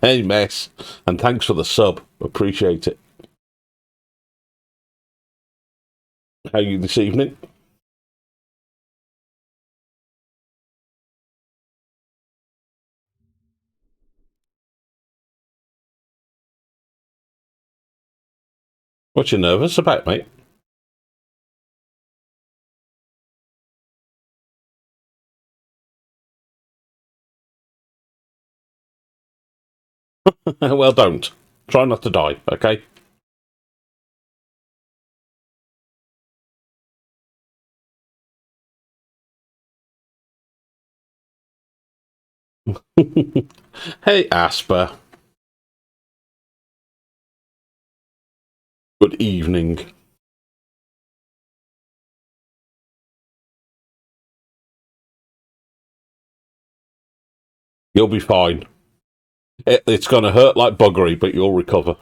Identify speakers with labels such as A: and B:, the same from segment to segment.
A: Hey, Mess, and thanks for the sub. Appreciate it. How are you this evening? What you nervous about, mate? Well, don't. Try not to die, okay? Hey, Asper. Good evening. You'll be fine. It's going to hurt like buggery, but you'll recover.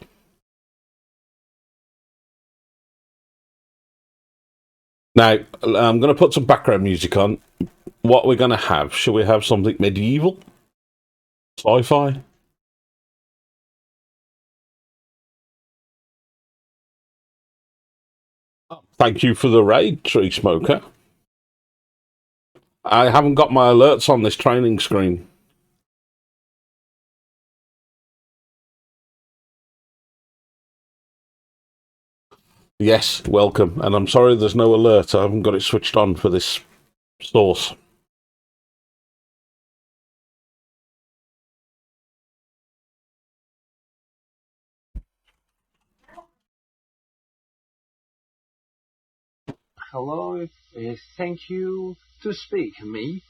A: Now, I'm going to put some background music on. What we're going to have, shall we have something medieval? Sci-fi? Thank you for the raid, Tree Smoker. I haven't got my alerts on this training screen. Yes, welcome. And I'm sorry there's no alert. I haven't got it switched on for this source.
B: Hello, thank you to speak me.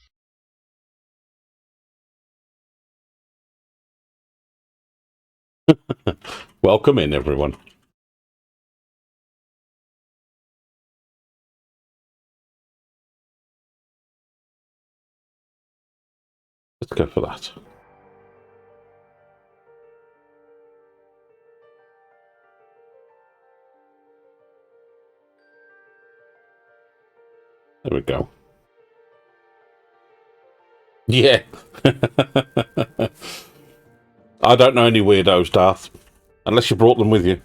A: Welcome in, everyone. Let's go for that. There we go. Yeah. I don't know any weirdos, Darth. Unless you brought them with you.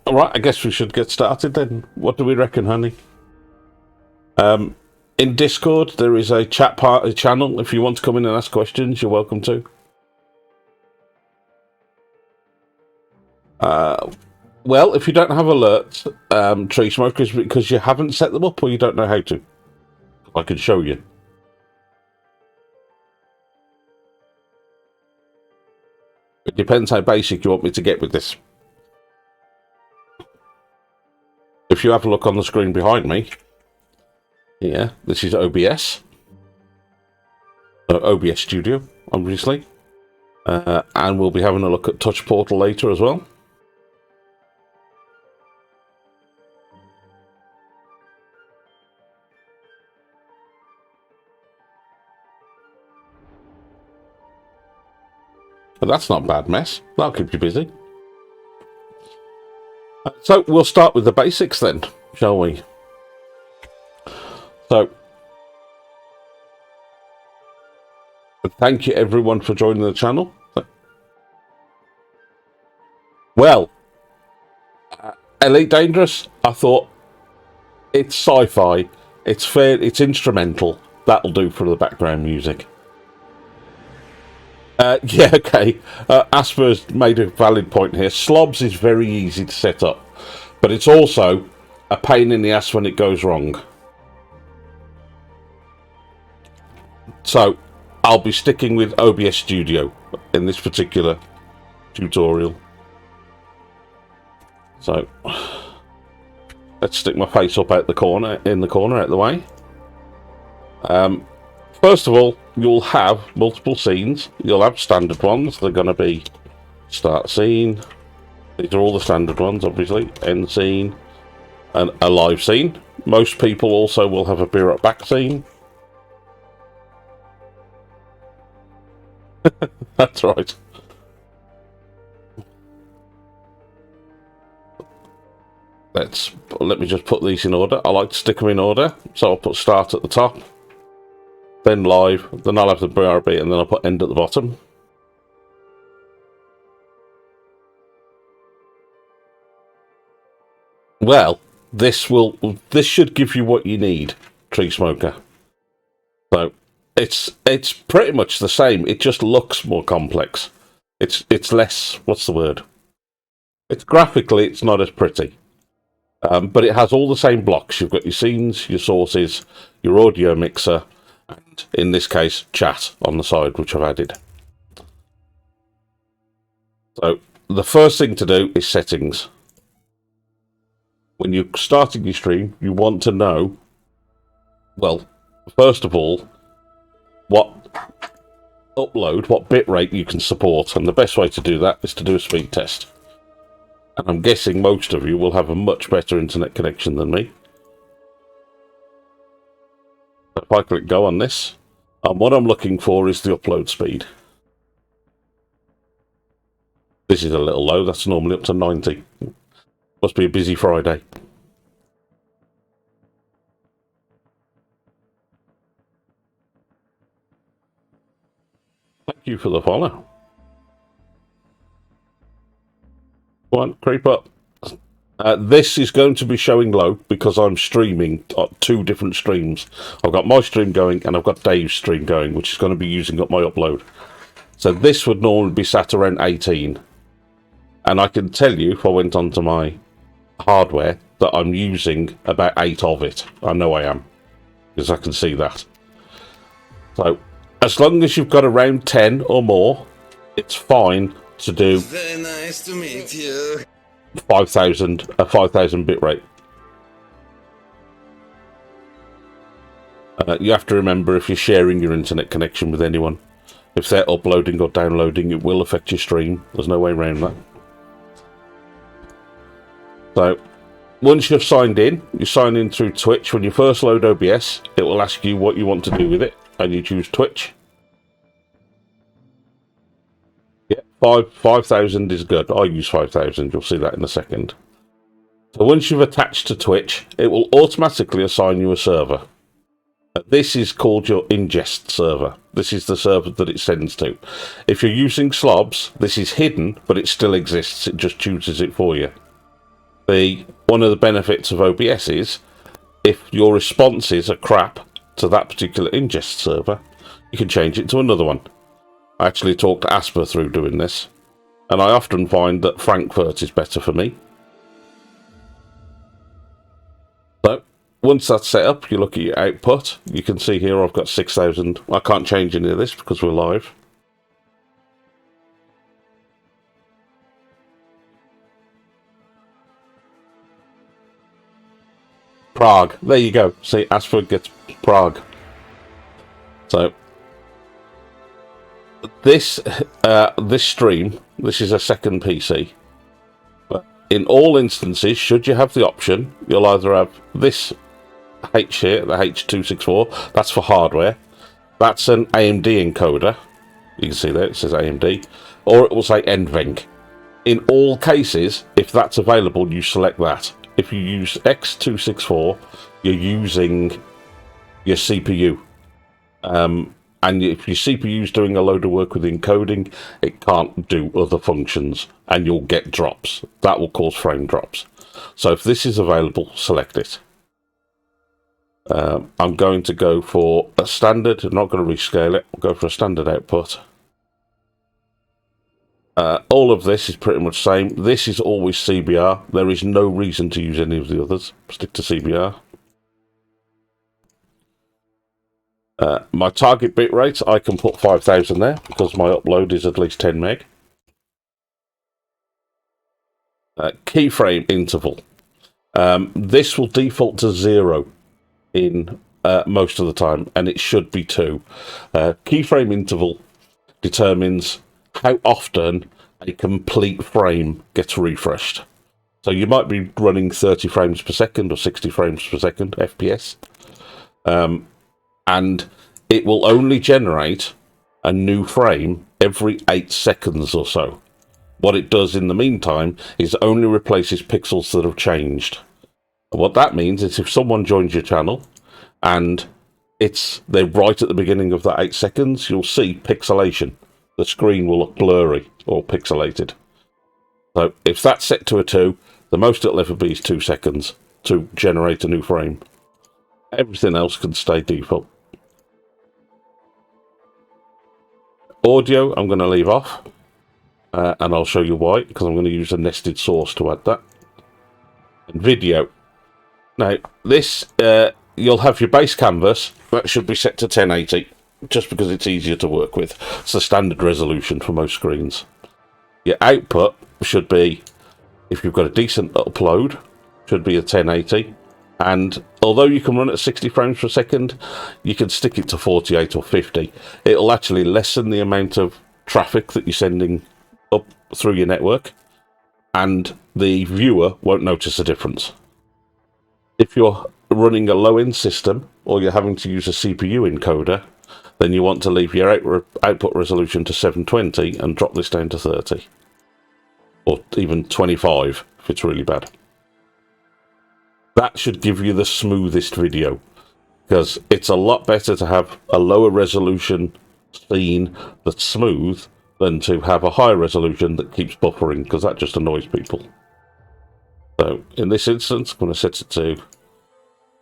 A: All right, I guess we should get started then. What do we reckon, honey? In Discord, there is a chat party channel. If you want to come in and ask questions, you're welcome to. Well, if you don't have alerts, Tree Smokers, because you haven't set them up or you don't know how to, I can show you. It depends how basic you want me to get with this. If you have a look on the screen behind me, yeah, this is OBS. OBS Studio, obviously. And we'll be having a look at Touch Portal later as well. But that's not a bad mess. That'll keep you busy. So we'll start with the basics then, shall we? So, thank you everyone for joining the channel. Well, Elite Dangerous, I thought it's sci-fi, it's fair, it's instrumental. That'll do for the background music. Yeah, okay. Asper's made a valid point here. Slobs is very easy to set up, but it's also a pain in the ass when it goes wrong. So, I'll be sticking with OBS Studio in this particular tutorial. So, let's stick my face up out the corner, out the way. First of all, you'll have multiple scenes. You'll have standard ones. They're going to be start scene. These are all the standard ones, obviously. End scene. And a live scene. Most people also will have a be right back scene. That's right. Let me just put these in order. I like to stick them in order, so I'll put start at the top, then live, then I'll have the BRB, and then I'll put end at the bottom. Well, this should give you what you need, Tree Smoker. So it's pretty much the same. It just looks more complex. It's less. What's the word? It's graphically, it's not as pretty. But it has all the same blocks. You've got your scenes, your sources, your audio mixer, and in this case, chat on the side, which I've added. So the first thing to do is settings. When you're starting your stream, you want to know, well, first of all, what bitrate you can support, and the best way to do that is to do a speed test. And I'm guessing most of you will have a much better internet connection than me. If I click go on this, and what I'm looking for is the upload speed. This is a little low, that's normally up to 90. Must be a busy Friday. Thank you for the follow. Go on, creep up. This is going to be showing low because I'm streaming 2 different streams. I've got my stream going and I've got Dave's stream going, which is going to be using up my upload. So this would normally be sat around 18. And I can tell you, if I went onto my hardware, that I'm using about 8 of it. I know I am, because I can see that. So as long as you've got around 10 or more, it's fine to do.
C: Very nice to meet you.
A: 5,000 bitrate. You have to remember, if you're sharing your internet connection with anyone, if they're uploading or downloading, it will affect your stream. There's no way around that. So once you've signed in, you sign in through Twitch. When you first load OBS, it will ask you what you want to do with it, and you choose Twitch. Yeah, 5,000 is good. I use 5,000. You'll see that in a second. So once you've attached to Twitch, it will automatically assign you a server. This is called your ingest server. This is the server that it sends to. If you're using slobs, this is hidden, but it still exists. It just chooses it for you. One of the benefits of OBS is, if your responses are crap to that particular ingest server, you can change it to another one. I actually talked to Asper through doing this, and I often find that Frankfurt is better for me. So once that's set up, you look at your output. You can see here I've got 6,000. I can't change any of this because we're live. Prague. There you go. See, Asper gets Prague. So this stream, this is a second PC. But in all instances, should you have the option, you'll either have this H here, the H264. That's for hardware. That's an AMD encoder. You can see there it says AMD, or it will say NVENC. In all cases, if that's available, you select that. If you use X264, you're using your CPU. And if your CPU is doing a load of work with encoding, it can't do other functions, and you'll get drops. That will cause frame drops. So if this is available, select it. I'm going to go for a standard. I'm not going to rescale it. I'll go for a standard output. All of this is pretty much the same. This is always CBR. There is no reason to use any of the others. Stick to CBR. My target bitrate, I can put 5,000 there because my upload is at least 10 meg. Keyframe interval. This will default to 0 in most of the time, and it should be 2. Keyframe interval determines how often a complete frame gets refreshed. So you might be running 30 frames per second or 60 frames per second, FPS. And it will only generate a new frame every 8 seconds or so. what it does in the meantime is only replaces pixels that have changed. And what that means is if someone joins your channel and they're right at the beginning of that 8 seconds, you'll see pixelation. The screen will look blurry or pixelated. So if that's set to a 2, the most it'll ever be is 2 seconds to generate a new frame. Everything else can stay default. Audio, I'm going to leave off. And I'll show you why, because I'm going to use a nested source to add that. And video. Now, this, you'll have your base canvas. That should be set to 1080, just because it's easier to work with. It's the standard resolution for most screens. Your output should be, if you've got a decent upload, should be a 1080. And although you can run it at 60 frames per second, you can stick it to 48 or 50. It'll actually lessen the amount of traffic that you're sending up through your network, and the viewer won't notice a difference. If you're running a low-end system, or you're having to use a CPU encoder, then you want to leave your output resolution to 720 and drop this down to 30. Or even 25 if it's really bad. That should give you the smoothest video, because it's a lot better to have a lower resolution scene that's smooth than to have a high resolution that keeps buffering, because that just annoys people. So in this instance, I'm going to set it to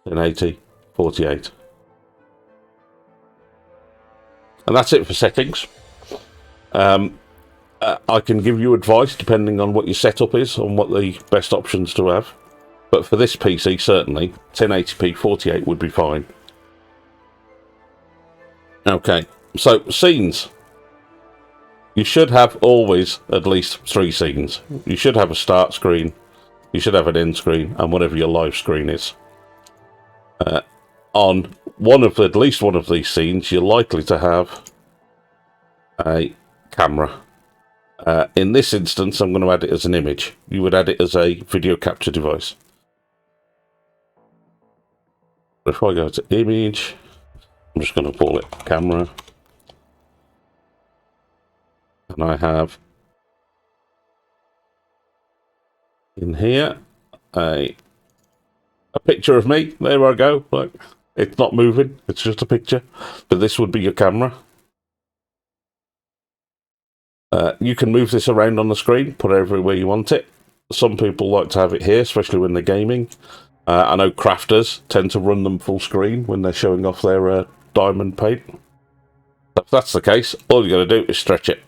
A: 1080, 48. And that's it for settings. I can give you advice depending on what your setup is, on what the best options to have. But for this PC, certainly, 1080p 48 would be fine. Okay, so scenes. You should have always at least 3 scenes. You should have a start screen, you should have an end screen, and whatever your live screen is. On at least one of these scenes, you're likely to have a camera. In this instance, I'm going to add it as an image. You would add it as a video capture device. If I go to image, I'm just going to call it camera. And I have in here a picture of me. There I go. Look, it's not moving. It's just a picture. But this would be your camera. You can move this around on the screen, put it everywhere you want it. Some people like to have it here, especially when they're gaming. I know crafters tend to run them full screen when they're showing off their diamond paint. If that's the case, all you got to do is stretch it.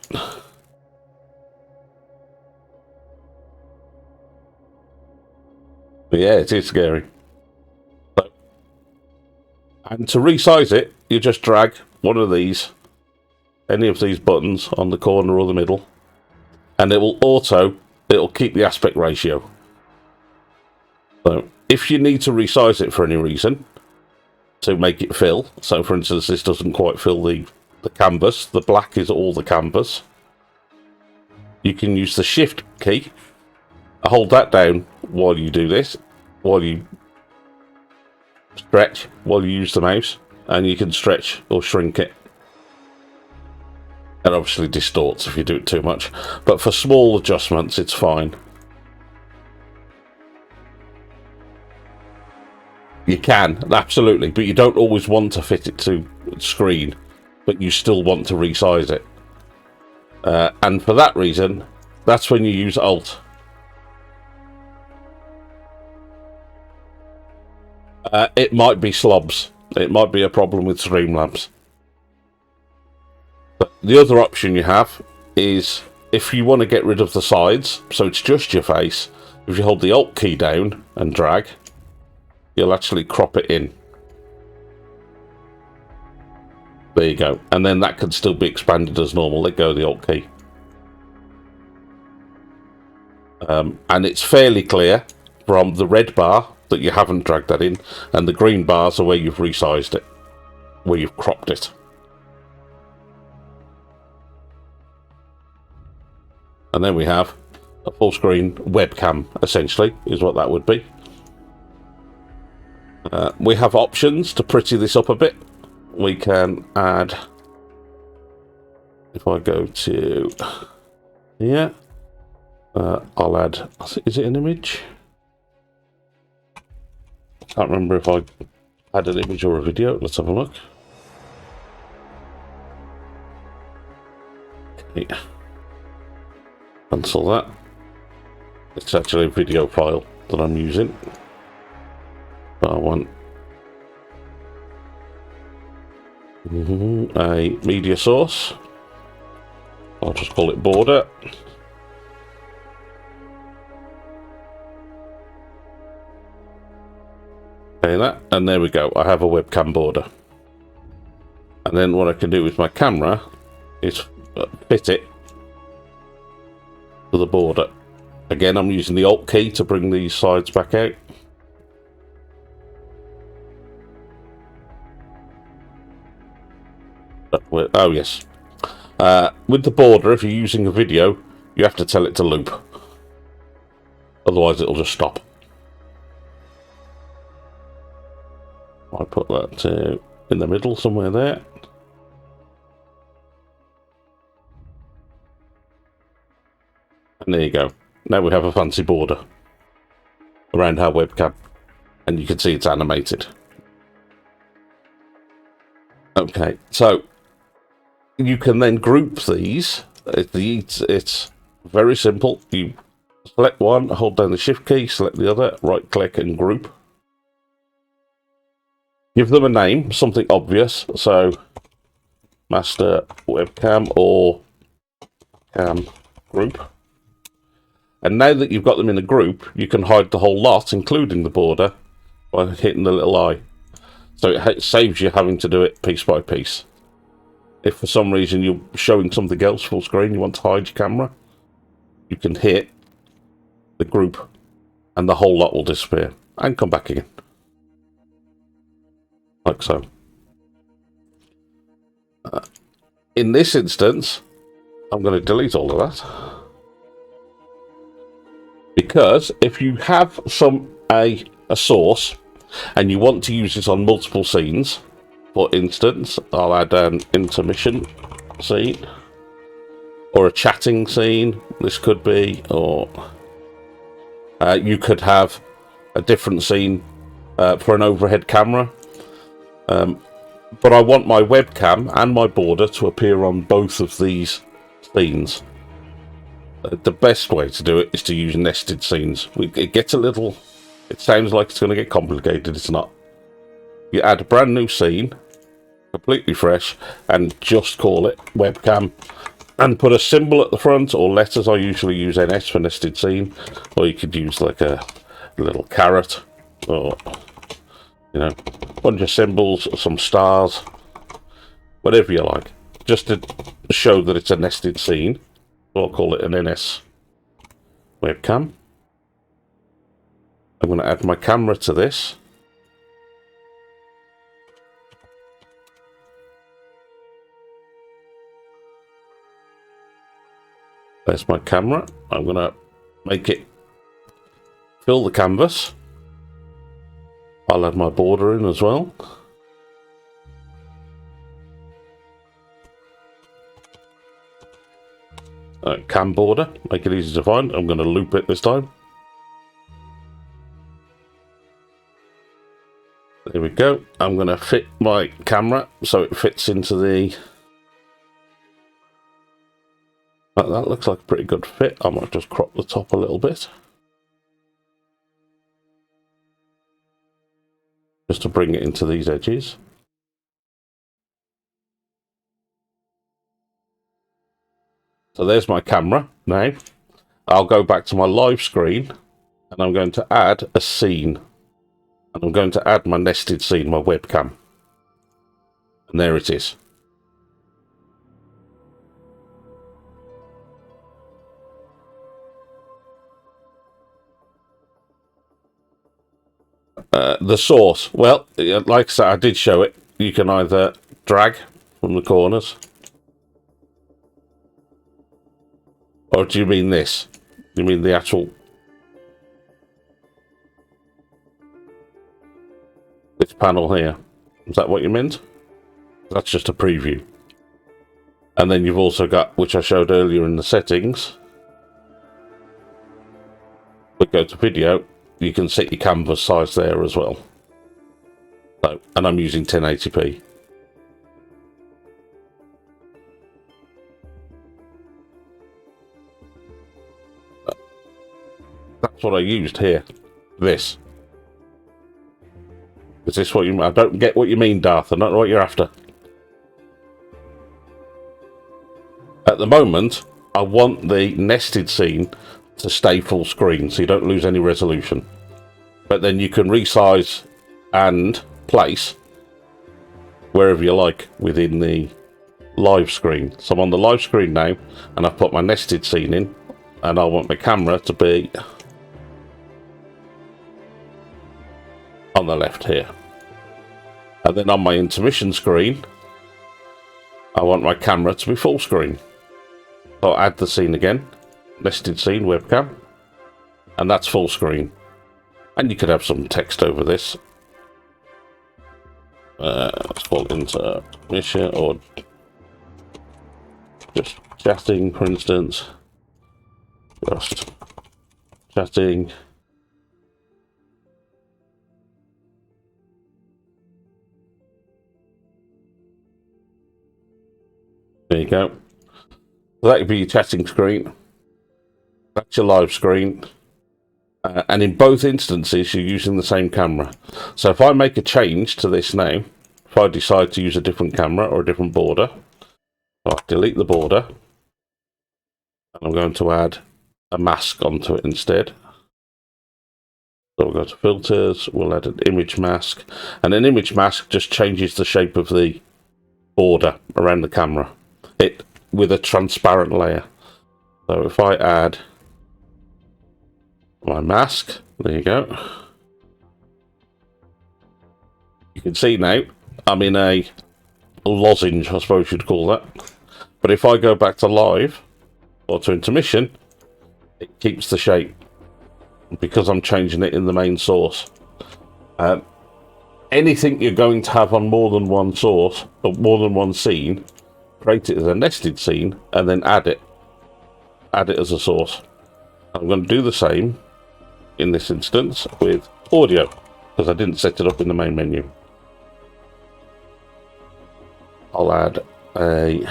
A: Yeah, it is scary. And to resize it, you just drag one of these, any of these buttons on the corner or the middle, and it'll keep the aspect ratio. So if you need to resize it for any reason, to make it fill, so for instance this doesn't quite fill the canvas, the black is all the canvas, you can use the shift key, hold that down while you do this, while you stretch, while you use the mouse, and you can stretch or shrink it. It obviously distorts if you do it too much, but for small adjustments it's fine. You can, absolutely, but you don't always want to fit it to screen, but you still want to resize it. And for that reason, that's when you use Alt. It might be slobs. It might be a problem with Streamlabs. But the other option you have is, if you want to get rid of the sides, so it's just your face, if you hold the Alt key down and drag, you'll actually crop it in. There you go. And then that can still be expanded as normal. Let go of the Alt key. And it's fairly clear from the red bar that you haven't dragged that in, and the green bars are where you've resized it, where you've cropped it. And then we have a full screen webcam, essentially, is what that would be. We have options to pretty this up a bit. We can add, if I go to here, I'll add, is it an image? Can't remember if I had an image or a video. Let's have a look. Okay. Cancel that. It's actually a video file that I'm using. But I want a media source. I'll just call it border. Okay, that, and there we go. I have a webcam border. And then what I can do with my camera is fit it to the border. Again, I'm using the Alt key to bring these sides back out. Oh yes. With the border, if you're using a video, you have to tell it to loop. Otherwise it'll just stop. I put that in the middle somewhere there. And there you go. Now we have a fancy border around our webcam. And you can see it's animated. Okay, so you can then group these. It's very simple. You select one, hold down the shift key, select the other, right click and group. Give them a name, something obvious. So master webcam or cam group. And now that you've got them in a group, you can hide the whole lot, including the border, by hitting the little eye. So it saves you having to do it piece by piece. If for some reason you're showing something else full screen, you want to hide your camera, you can hit the group and the whole lot will disappear and come back again. Like so. In this instance, I'm going to delete all of that. Because if you have a source and you want to use it on multiple scenes, for instance, I'll add an intermission scene or a chatting scene. This could be, or you could have a different scene for an overhead camera. But I want my webcam and my border to appear on both of these scenes. The best way to do it is to use nested scenes. It gets a little... It sounds like it's going to get complicated. It's not. You add a brand new scene, completely fresh, and just call it webcam. And put a symbol at the front, or letters. I usually use NS for nested scene. Or you could use like a little carrot, or, you know, a bunch of symbols, some stars, whatever you like. Just to show that it's a nested scene. I'll call it an NS webcam. I'm going to add my camera to this. There's my camera. I'm going to make it fill the canvas. I'll add my border in as well. Cam border, make it easy to find. I'm going to loop it this time. There we go. I'm going to fit my camera so it fits into the... That looks like a pretty good fit. I might just crop the top a little bit. Just to bring it into these edges. So there's my camera. Now, I'll go back to my live screen and I'm going to add a scene. And I'm going to add my nested scene, my webcam. And there it is. The source. Well, like I said, I did show it. You can either drag from the corners. Or do you mean this? You mean the actual... This panel here? Is that what you meant? That's just a preview. And then you've also got, which I showed earlier in the settings, we go to video, you can set your canvas size there as well. So, and I'm using 1080p. That's what I used here. This. Is this what you... I don't get what you mean, Darth. I don't know what you're after. At the moment, I want the nested scene to stay full screen, so you don't lose any resolution. But then you can resize and place wherever you like within the live screen. So I'm on the live screen now, and I've put my nested scene in, and I want my camera to be on the left here. And then on my intermission screen, I want my camera to be full screen. So I'll add the scene again, nested scene, webcam, and that's full screen. And you could have some text over this. Let's call it intermission, or just chatting, for instance. Just chatting. There you go. So that could be your chatting screen. That's your live screen. And in both instances, you're using the same camera. So if I make a change to this now, if I decide to use a different camera or a different border, I'll delete the border. And I'm going to add a mask onto it instead. So we'll go to filters, we'll add an image mask. And an image mask just changes the shape of the border around the camera. It with a transparent layer. So if I add my mask, there you go. You can see now I'm in a lozenge, I suppose you'd call that. But if I go back to live or to intermission, it keeps the shape because I'm changing it in the main source. Anything you're going to have on more than one source or more than one scene, create it as a nested scene and then add it as a source. I'm going to do the same in this instance with audio because I didn't set it up in the main menu. I'll add a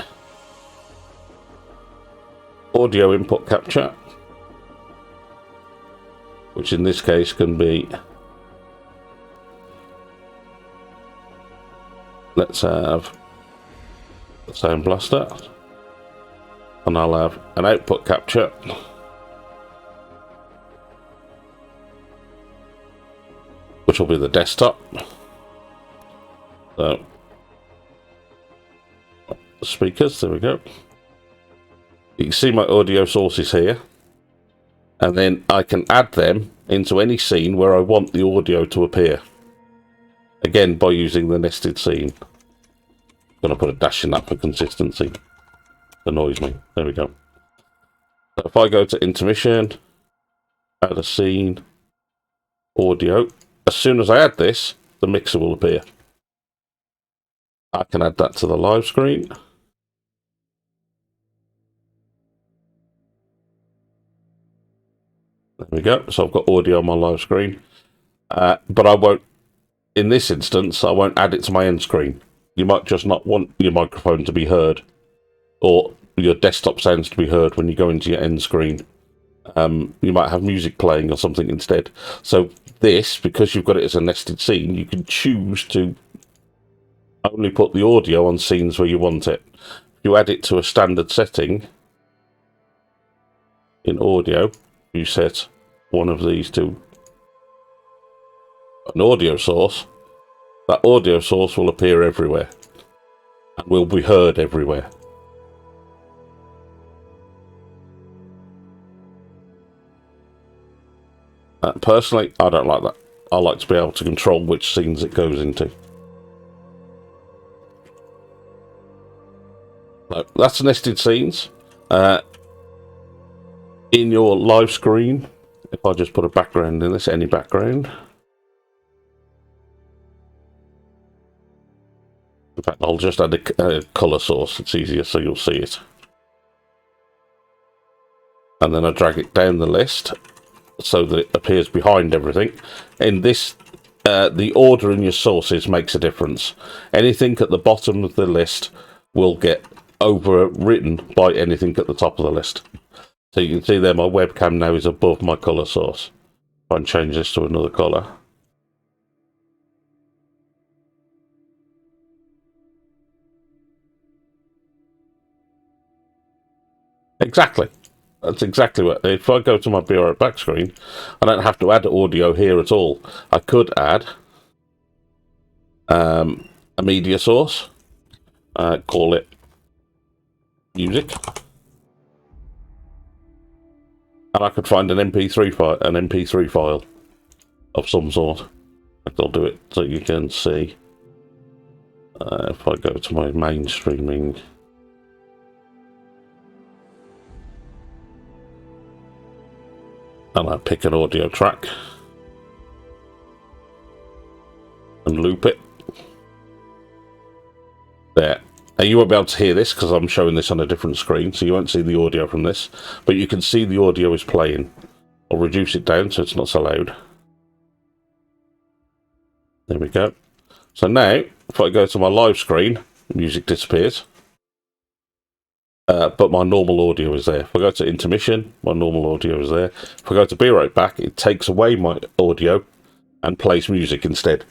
A: audio input capture, which in this case can be, let's have the Sound Blaster, and I'll have an output capture, which will be the desktop. So speakers, there we go. You can see my audio sources here, and then I can add them into any scene where I want the audio to appear, again by using the nested scene. I'm going to put a dash in that for consistency. It annoys me. There we go. So if I go to intermission, add a scene, audio, as soon as I add this, the mixer will appear. I can add that to the live screen. There we go. So I've got audio on my live screen. But I won't, in this instance, I won't add it to my end screen. You might just not want your microphone to be heard, or your desktop sounds to be heard when you go into your end screen. You might have music playing or something instead. So this, because you've got it as a nested scene, you can choose to only put the audio on scenes where you want it. If you add it to a standard setting in audio, you set one of these to an audio source, that audio source will appear everywhere and will be heard everywhere. Personally, I don't like that. I like to be able to control which scenes it goes into. So that's nested scenes. In your live screen, if I just put a background in this, any background. In fact, I'll just add a colour source. It's easier so you'll see it. And then I drag it down the list so that it appears behind everything. In this, the order in your sources makes a difference. Anything at the bottom of the list will get overwritten by anything at the top of the list. So you can see there my webcam now is above my colour source. If I change this to another colour. Exactly. That's exactly what... If I go to my Be Right Back screen, I don't have to add audio here at all. I could add a media source. Call it music. And I could find an MP3 file of some sort. I'll do it so you can see. If I go to my main streaming, and I pick an audio track and loop it. There. Now you won't be able to hear this because I'm showing this on a different screen, so you won't see the audio from this, but you can see the audio is playing. I'll reduce it down so it's not so loud. There we go. So now, if I go to my live screen, music disappears. But my normal audio is there. If I go to intermission, my normal audio is there. If I go to Be Right Back, it takes away my audio and plays music instead.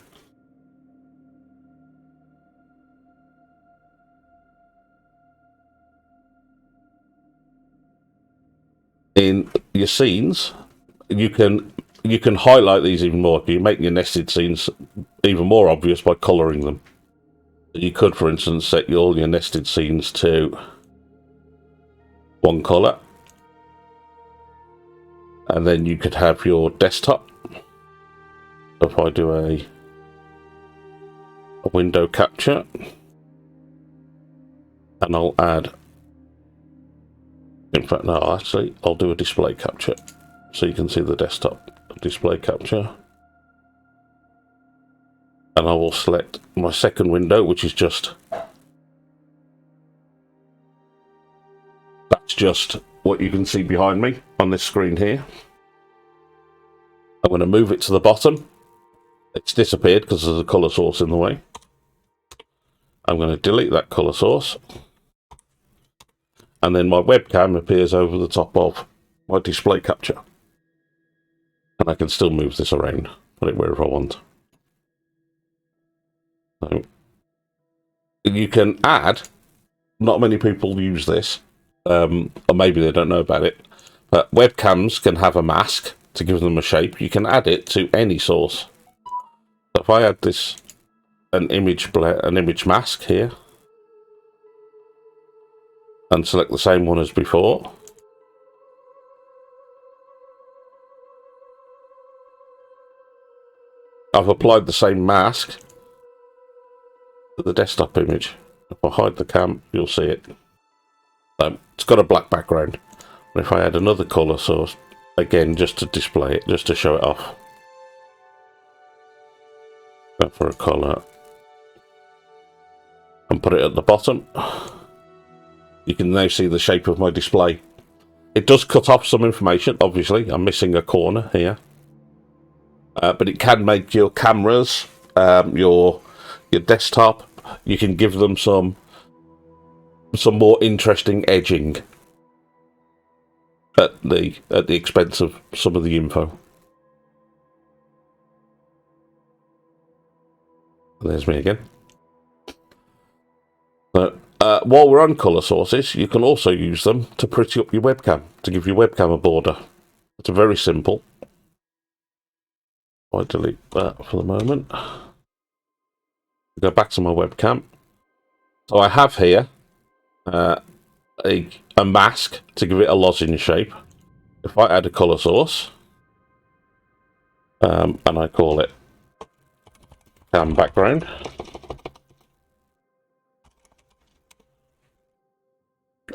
A: In your scenes, you can highlight these even more. You make your nested scenes even more obvious by colouring them. You could, for instance, set all your nested scenes to one colour, and then you could have your desktop. If I do a window capture, and I'll add, in fact no, actually I'll do a display capture so you can see the desktop display capture, and I will select my second window, which is just what you can see behind me on this screen here. I'm going to move it to the bottom. It's disappeared because there's a colour source in the way. I'm going to delete that colour source, and then my webcam appears over the top of my display capture, and I can still move this around, put it wherever I want. So you can add, not many people use this, or maybe they don't know about it, but webcams can have a mask to give them a shape. You can add it to any source. So if I add this, an image mask here, and select the same one as before, I've applied the same mask to the desktop image. If I hide the cam, you'll see it. So it's got a black background. And if I add another colour source, again, just to display it, just to show it off. Go for a colour and put it at the bottom. You can now see the shape of my display. It does cut off some information, obviously. I'm missing a corner here. But it can make your cameras, your desktop, you can give them some more interesting edging at the expense of some of the info. There's me again. So, while we're on colour sources, you can also use them to pretty up your webcam, to give your webcam a border. It's very simple. I'll delete that for the moment. Go back to my webcam. So I have here a mask to give it a lozenge shape. If I add a colour source, and I call it cam background,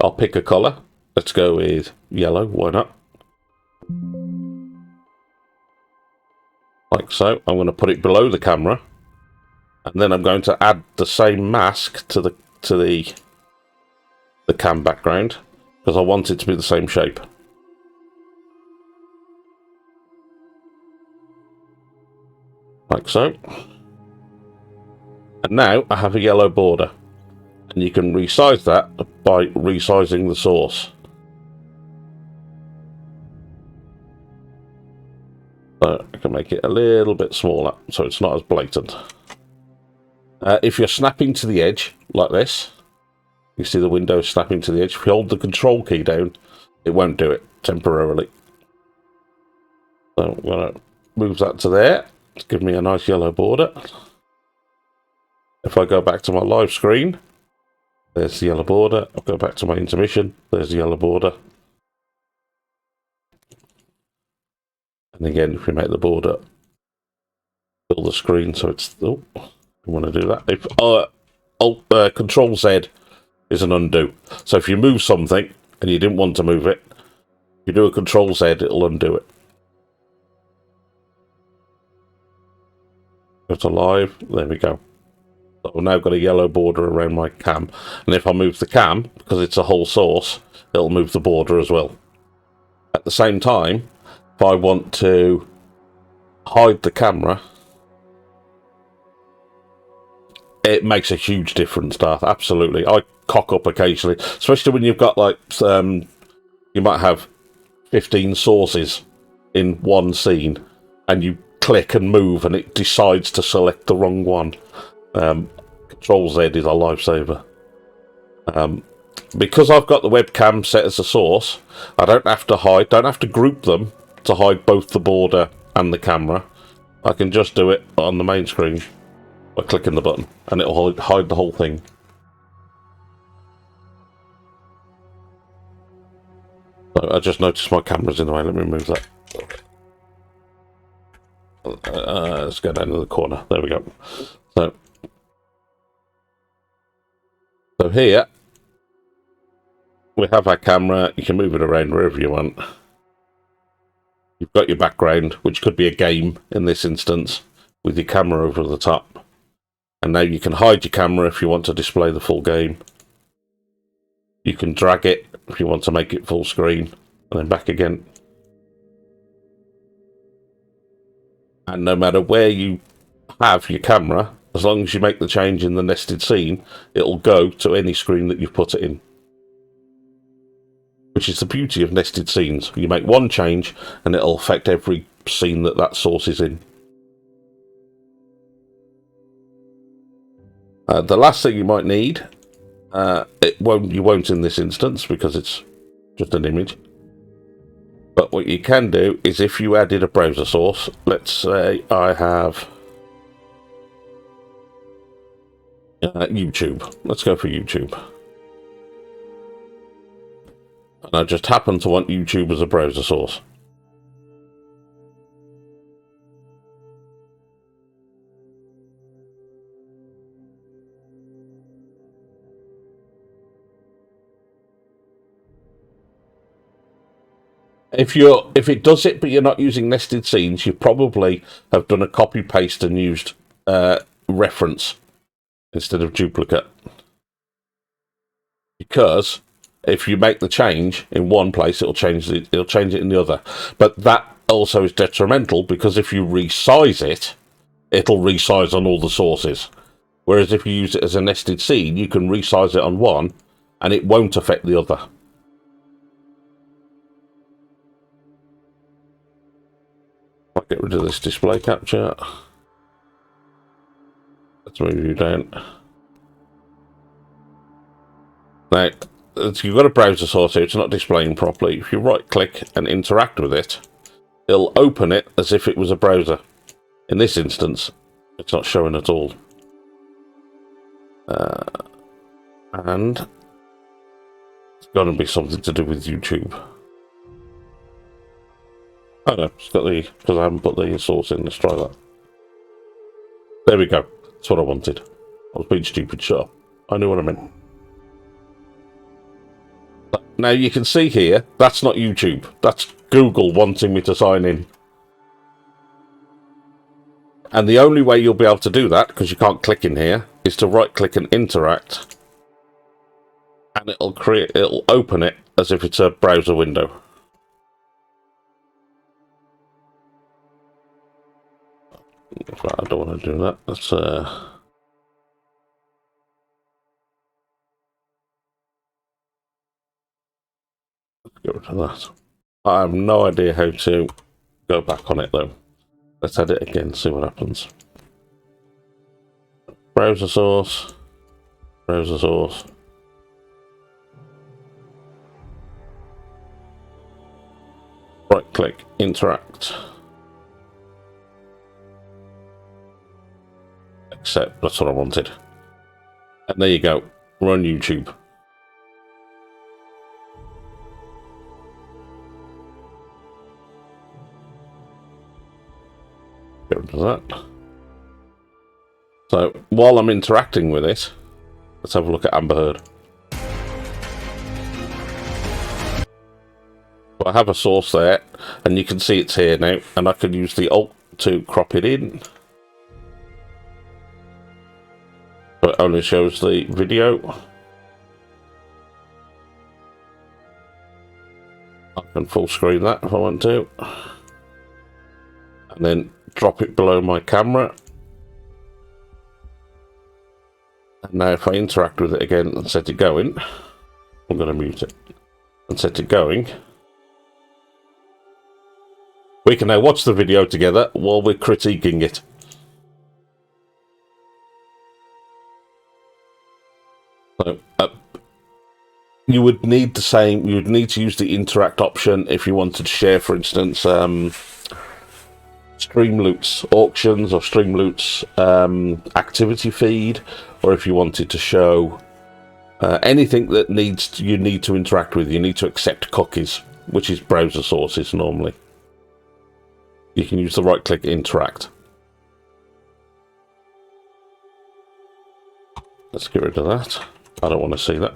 A: I'll pick a colour. Let's go with yellow, why not? Like so. I'm going to put it below the camera, and then I'm going to add the same mask to the cam background because I want it to be the same shape. like so. And now I have a yellow border, and you can resize that by resizing the source. So I can make it a little bit smaller so it's not as blatant. If you're snapping to the edge like this, you see the window snapping to the edge. If you hold the control key down, it won't do it temporarily. So I'm going to move that to there to give me a nice yellow border. If I go back to my live screen, there's the yellow border. I'll go back to my intermission, there's the yellow border. And again, if we make the border fill the screen so it's... Oh, I want to do that. If Control Z is an undo. So if you move something and you didn't want to move it, if you do a Control Z, it'll undo it. Go to live. There we go. So I've now got a yellow border around my cam. And if I move the cam, because it's a whole source, it'll move the border as well. At the same time, if I want to hide the camera, it makes a huge difference, Darth. Absolutely. I cock up occasionally, especially when you've got like, you might have 15 sources in one scene, and you click and move and it decides to select the wrong one. Control Z is a lifesaver. Because I've got the webcam set as a source, I don't have to group them to hide both the border and the camera. I can just do it on the main screen by clicking the button, and it'll hide the whole thing. So I just noticed my camera's in the way. Let me move that. Let's go down to the corner. There we go. So here we have our camera. You can move it around wherever you want. You've got your background, which could be a game in this instance, with your camera over the top. And now you can hide your camera if you want to display the full game. You can drag it if you want to make it full screen, and then back again. And no matter where you have your camera, as long as you make the change in the nested scene, it'll go to any screen that you've put it in. Which is the beauty of nested scenes. You make one change and it'll affect every scene that that source is in. The last thing you might need, you won't in this instance because it's just an image. But what you can do is if you added a browser source, let's say I have YouTube. Let's go for YouTube. And I just happen to want YouTube as a browser source. If it does it but you're not using nested scenes, you probably have done a copy paste and used reference instead of duplicate. Because if you make the change in one place, it'll change it in the other. But that also is detrimental because if you resize it, it'll resize on all the sources. Whereas if you use it as a nested scene, you can resize it on one and it won't affect the other. I'll get rid of this display capture. Let's move you down. Now, you've got a browser source here, it's not displaying properly. If you right click and interact with it, it'll open it as if it was a browser. In this instance, it's not showing at all. And it's got to be something to do with YouTube. Oh no, it's got the, because I haven't put the source in. Let's try that. There we go. That's what I wanted. I was being stupid, shut up. I knew what I meant. Now you can see here, that's not YouTube. That's Google wanting me to sign in. And the only way you'll be able to do that, because you can't click in here, is to right click and interact. And it'll open it as if it's a browser window. I don't want to do that. Let's get rid of that. I have no idea how to go back on it though. Let's edit again, see what happens. Browser source. Browser source. Right click, interact. Accept, that's what I wanted. And there you go, we're on YouTube. Get rid of that. So, while I'm interacting with it, let's have a look at Amber Heard. I have a source there, and you can see it's here now, and I can use the Alt to crop it in. But it only shows the video. I can full screen that if I want to. And then drop it below my camera. And now if I interact with it again and set it going, I'm going to mute it and set it going. We can now watch the video together while we're critiquing it. So, you would need the same. You would need to use the interact option if you wanted to share, for instance, Streamloots auctions or Streamloots activity feed, or if you wanted to show anything that you need to interact with. You need to accept cookies, which is browser sources normally. You can use the right-click interact. Let's get rid of that. I don't want to see that.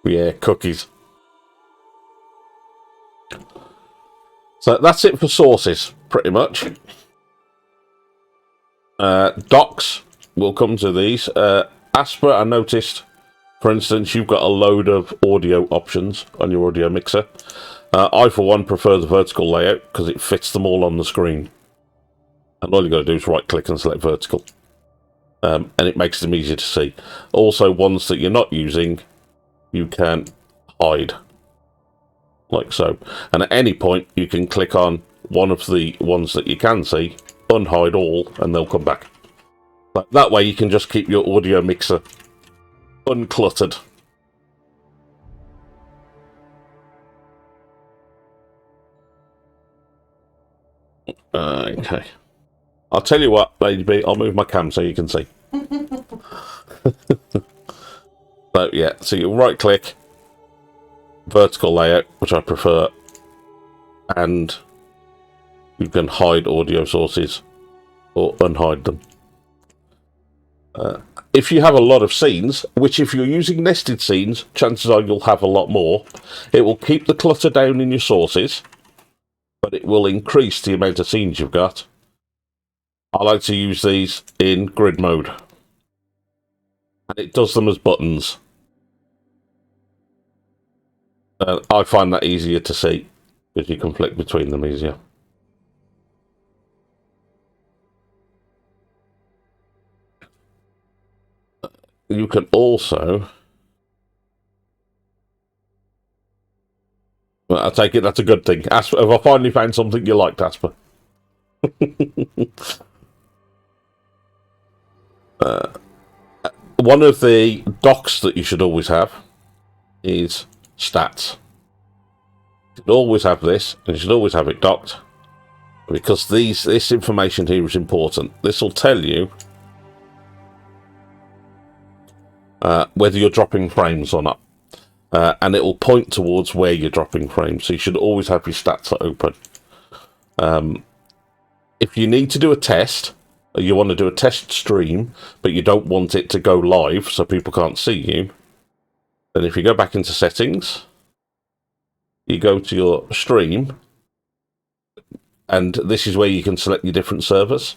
A: Yeah, cookies. So that's it for sources, pretty much. Docs will come to these. Asper, I noticed, for instance, you've got a load of audio options on your audio mixer. I, for one, prefer the vertical layout because it fits them all on the screen. And all you've got to do is right-click and select vertical. And it makes them easier to see. Also, ones that you're not using, you can hide. Like so. And at any point, you can click on one of the ones that you can see, unhide all, and they'll come back. But that way, you can just keep your audio mixer uncluttered. Okay. I'll tell you what, Lady B, I'll move my cam so you can see. So, yeah, so you right click, vertical layout, which I prefer, and you can hide audio sources or unhide them. If you have a lot of scenes, which if you're using nested scenes, chances are you'll have a lot more, it will keep the clutter down in your sources, but it will increase the amount of scenes you've got. I like to use these in grid mode. And it does them as buttons. I find that easier to see, because you can flick between them easier. You can also... Well, I take it that's a good thing. Asper, have I finally found something you liked, Asper? One of the docs that you should always have is stats. You should always have this, and you should always have it docked, because this information here is important. This will tell you whether you're dropping frames or not. And it will point towards where you're dropping frames. So you should always have your stats open. If you need to do a test, or you want to do a test stream, but you don't want it to go live so people can't see you, then if you go back into settings, you go to your stream, and this is where you can select your different servers.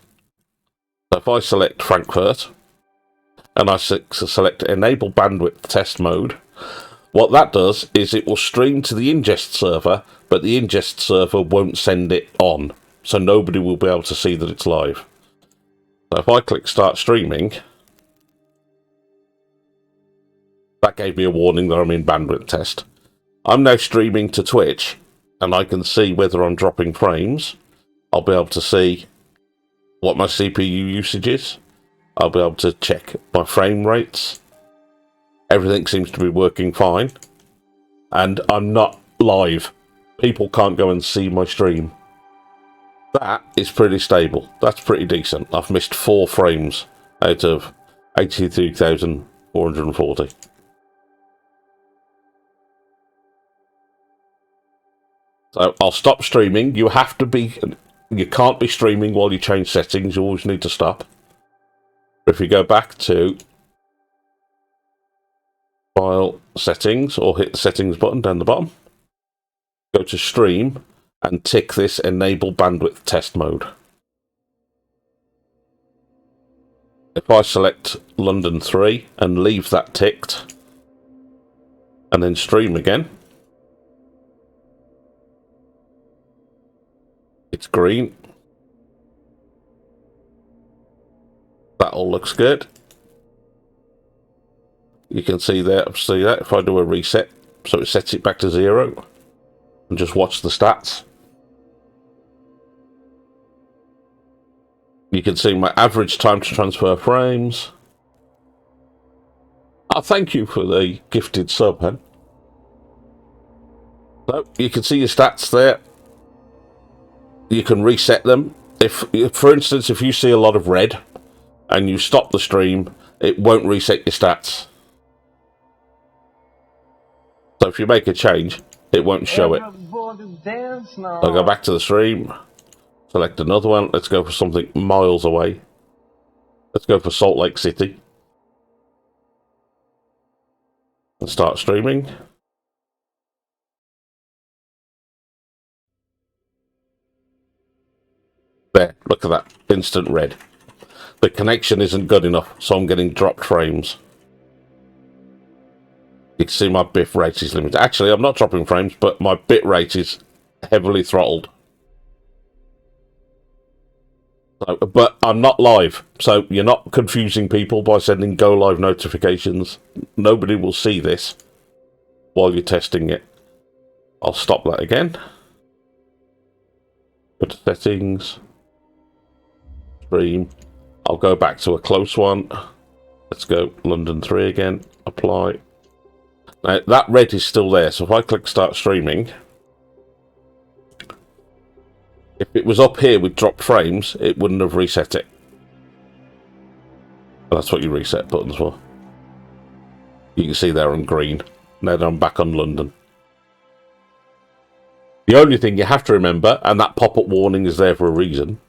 A: So if I select Frankfurt, and I select Enable Bandwidth Test Mode, what that does is it will stream to the ingest server, but the ingest server won't send it on. so nobody will be able to see that it's live. So if I click start streaming, that gave me a warning that I'm in bandwidth test. I'm now streaming to Twitch, and I can see whether I'm dropping frames. I'll be able to see what my CPU usage is. I'll be able to check my frame rates. Everything seems to be working fine. And I'm not live. People can't go and see my stream. That is pretty stable. That's pretty decent. I've missed 4 frames out of 83,440. So I'll stop streaming. You can't be streaming while you change settings. You always need to stop. If you go back to File Settings, or hit the Settings button down the bottom, go to Stream, and tick this Enable Bandwidth Test Mode. If I select London 3 and leave that ticked, and then stream again, it's green. That all looks good. You can see that if I do a reset, so it sets it back to 0, and just watch the stats. You can see my average time to transfer frames. Thank you for the gifted sub, Hen. So you can see your stats there. You can reset them. If, for instance, if you see a lot of red and you stop the stream, it won't reset your stats. So if you make a change, it won't show it. I'll go back to the stream, select another one. Let's go for something miles away. Let's go for Salt Lake City. And start streaming. There, look at that, instant red. The connection isn't good enough, so I'm getting dropped frames. You can see my bit rate is limited. Actually, I'm not dropping frames, but my bit rate is heavily throttled. So, but I'm not live, so you're not confusing people by sending go live notifications. Nobody will see this while you're testing it. I'll stop that again. Go to settings. Stream. I'll go back to a close one. Let's go London 3 again. Apply. Now, that red is still there, so if I click start streaming, if it was up here with dropped frames, it wouldn't have reset it. And that's what you reset buttons for. You can see there I'm green. Now that I'm back on London. The only thing you have to remember, and that pop-up warning is there for a reason,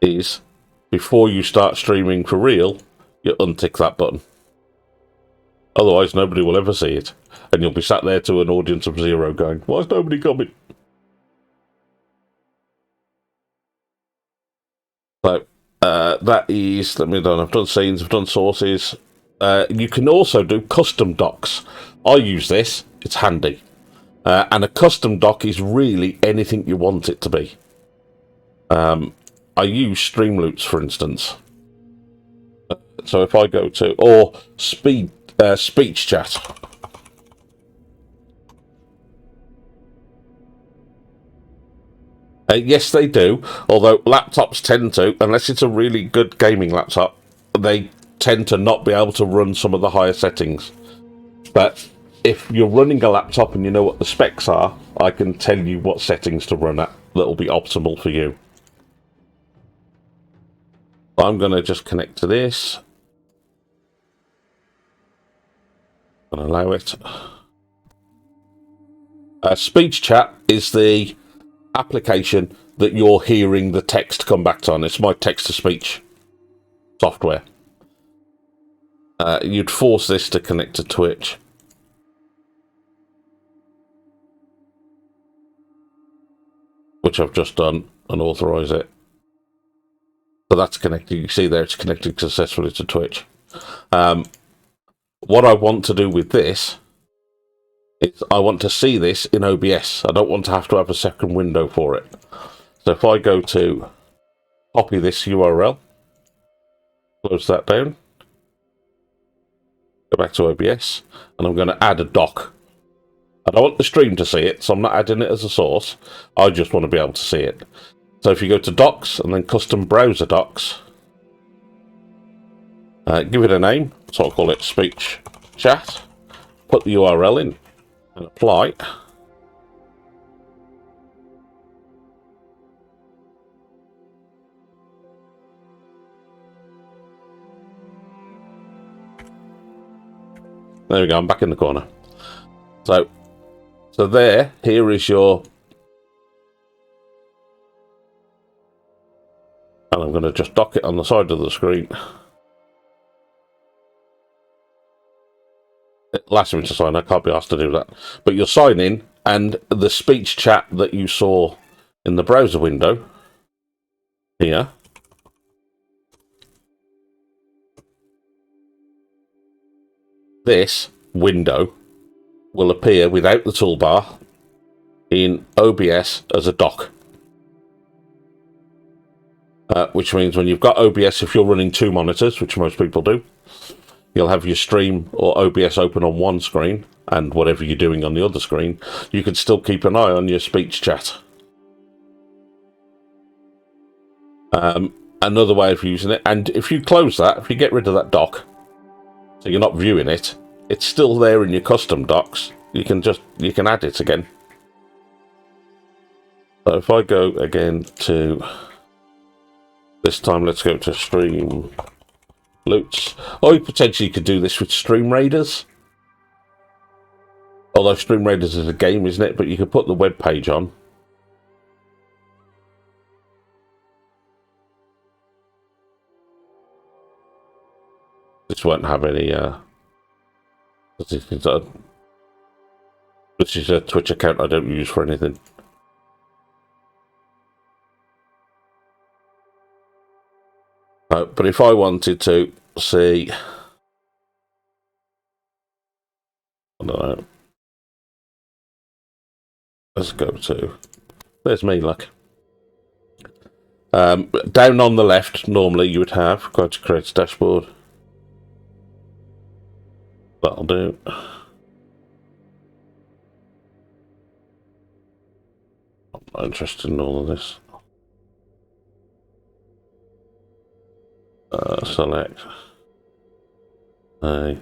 A: is before you start streaming for real, you untick that button. Otherwise, nobody will ever see it. And you'll be sat there to an audience of 0 going, why is nobody coming? So, that is, I've done scenes, I've done sources. You can also do custom docs. I use this, it's handy. And a custom doc is really anything you want it to be. I use Streamloots, for instance. So if I go to, or speech chat. Yes, they do. Although laptops tend to, unless it's a really good gaming laptop, they tend to not be able to run some of the higher settings. But if you're running a laptop and you know what the specs are, I can tell you what settings to run at that'll be optimal for you. I'm going to just connect to this. And allow it. Speech chat is the application that you're hearing the text come back on. It's my text-to-speech software. You'd force this to connect to Twitch. Which I've just done, and authorize it. So that's connected. You can see there it's connected successfully to Twitch. What I want to do with this is I want to see this in OBS. I don't want to have a second window for it. So if I go to copy this URL, close that down, go back to OBS, and I'm going to add a doc. I don't want the stream to see it, so I'm not adding it as a source. I just want to be able to see it. So if you go to docs and then custom browser docs, give it a name, so I'll call it speech chat, put the URL in and apply. There we go, I'm back in the corner. So here is your, and I'm going to just dock it on the side of the screen. It allows me to sign, I can't be asked to do that. But you'll sign in, and the speech chat that you saw in the browser window here, this window will appear without the toolbar in OBS as a doc. Which means when you've got OBS, if you're running 2 monitors, which most people do, you'll have your stream or OBS open on one screen and whatever you're doing on the other screen. You can still keep an eye on your speech chat. Another way of using it, and if you close that, if you get rid of that doc, so you're not viewing it, it's still there in your custom docs. You can add it again. So if I go again to, this time let's go to stream loots. Or you potentially could do this with Stream Raiders. Although Stream Raiders is a game, isn't it? But you could put the web page on. This won't have any, this is a Twitch account I don't use for anything. But if I wanted to see, I don't know, let's go to, there's me, look. Down on the left, normally you would have, go to create a dashboard. That'll do. I'm not interested in all of this. Select. Go.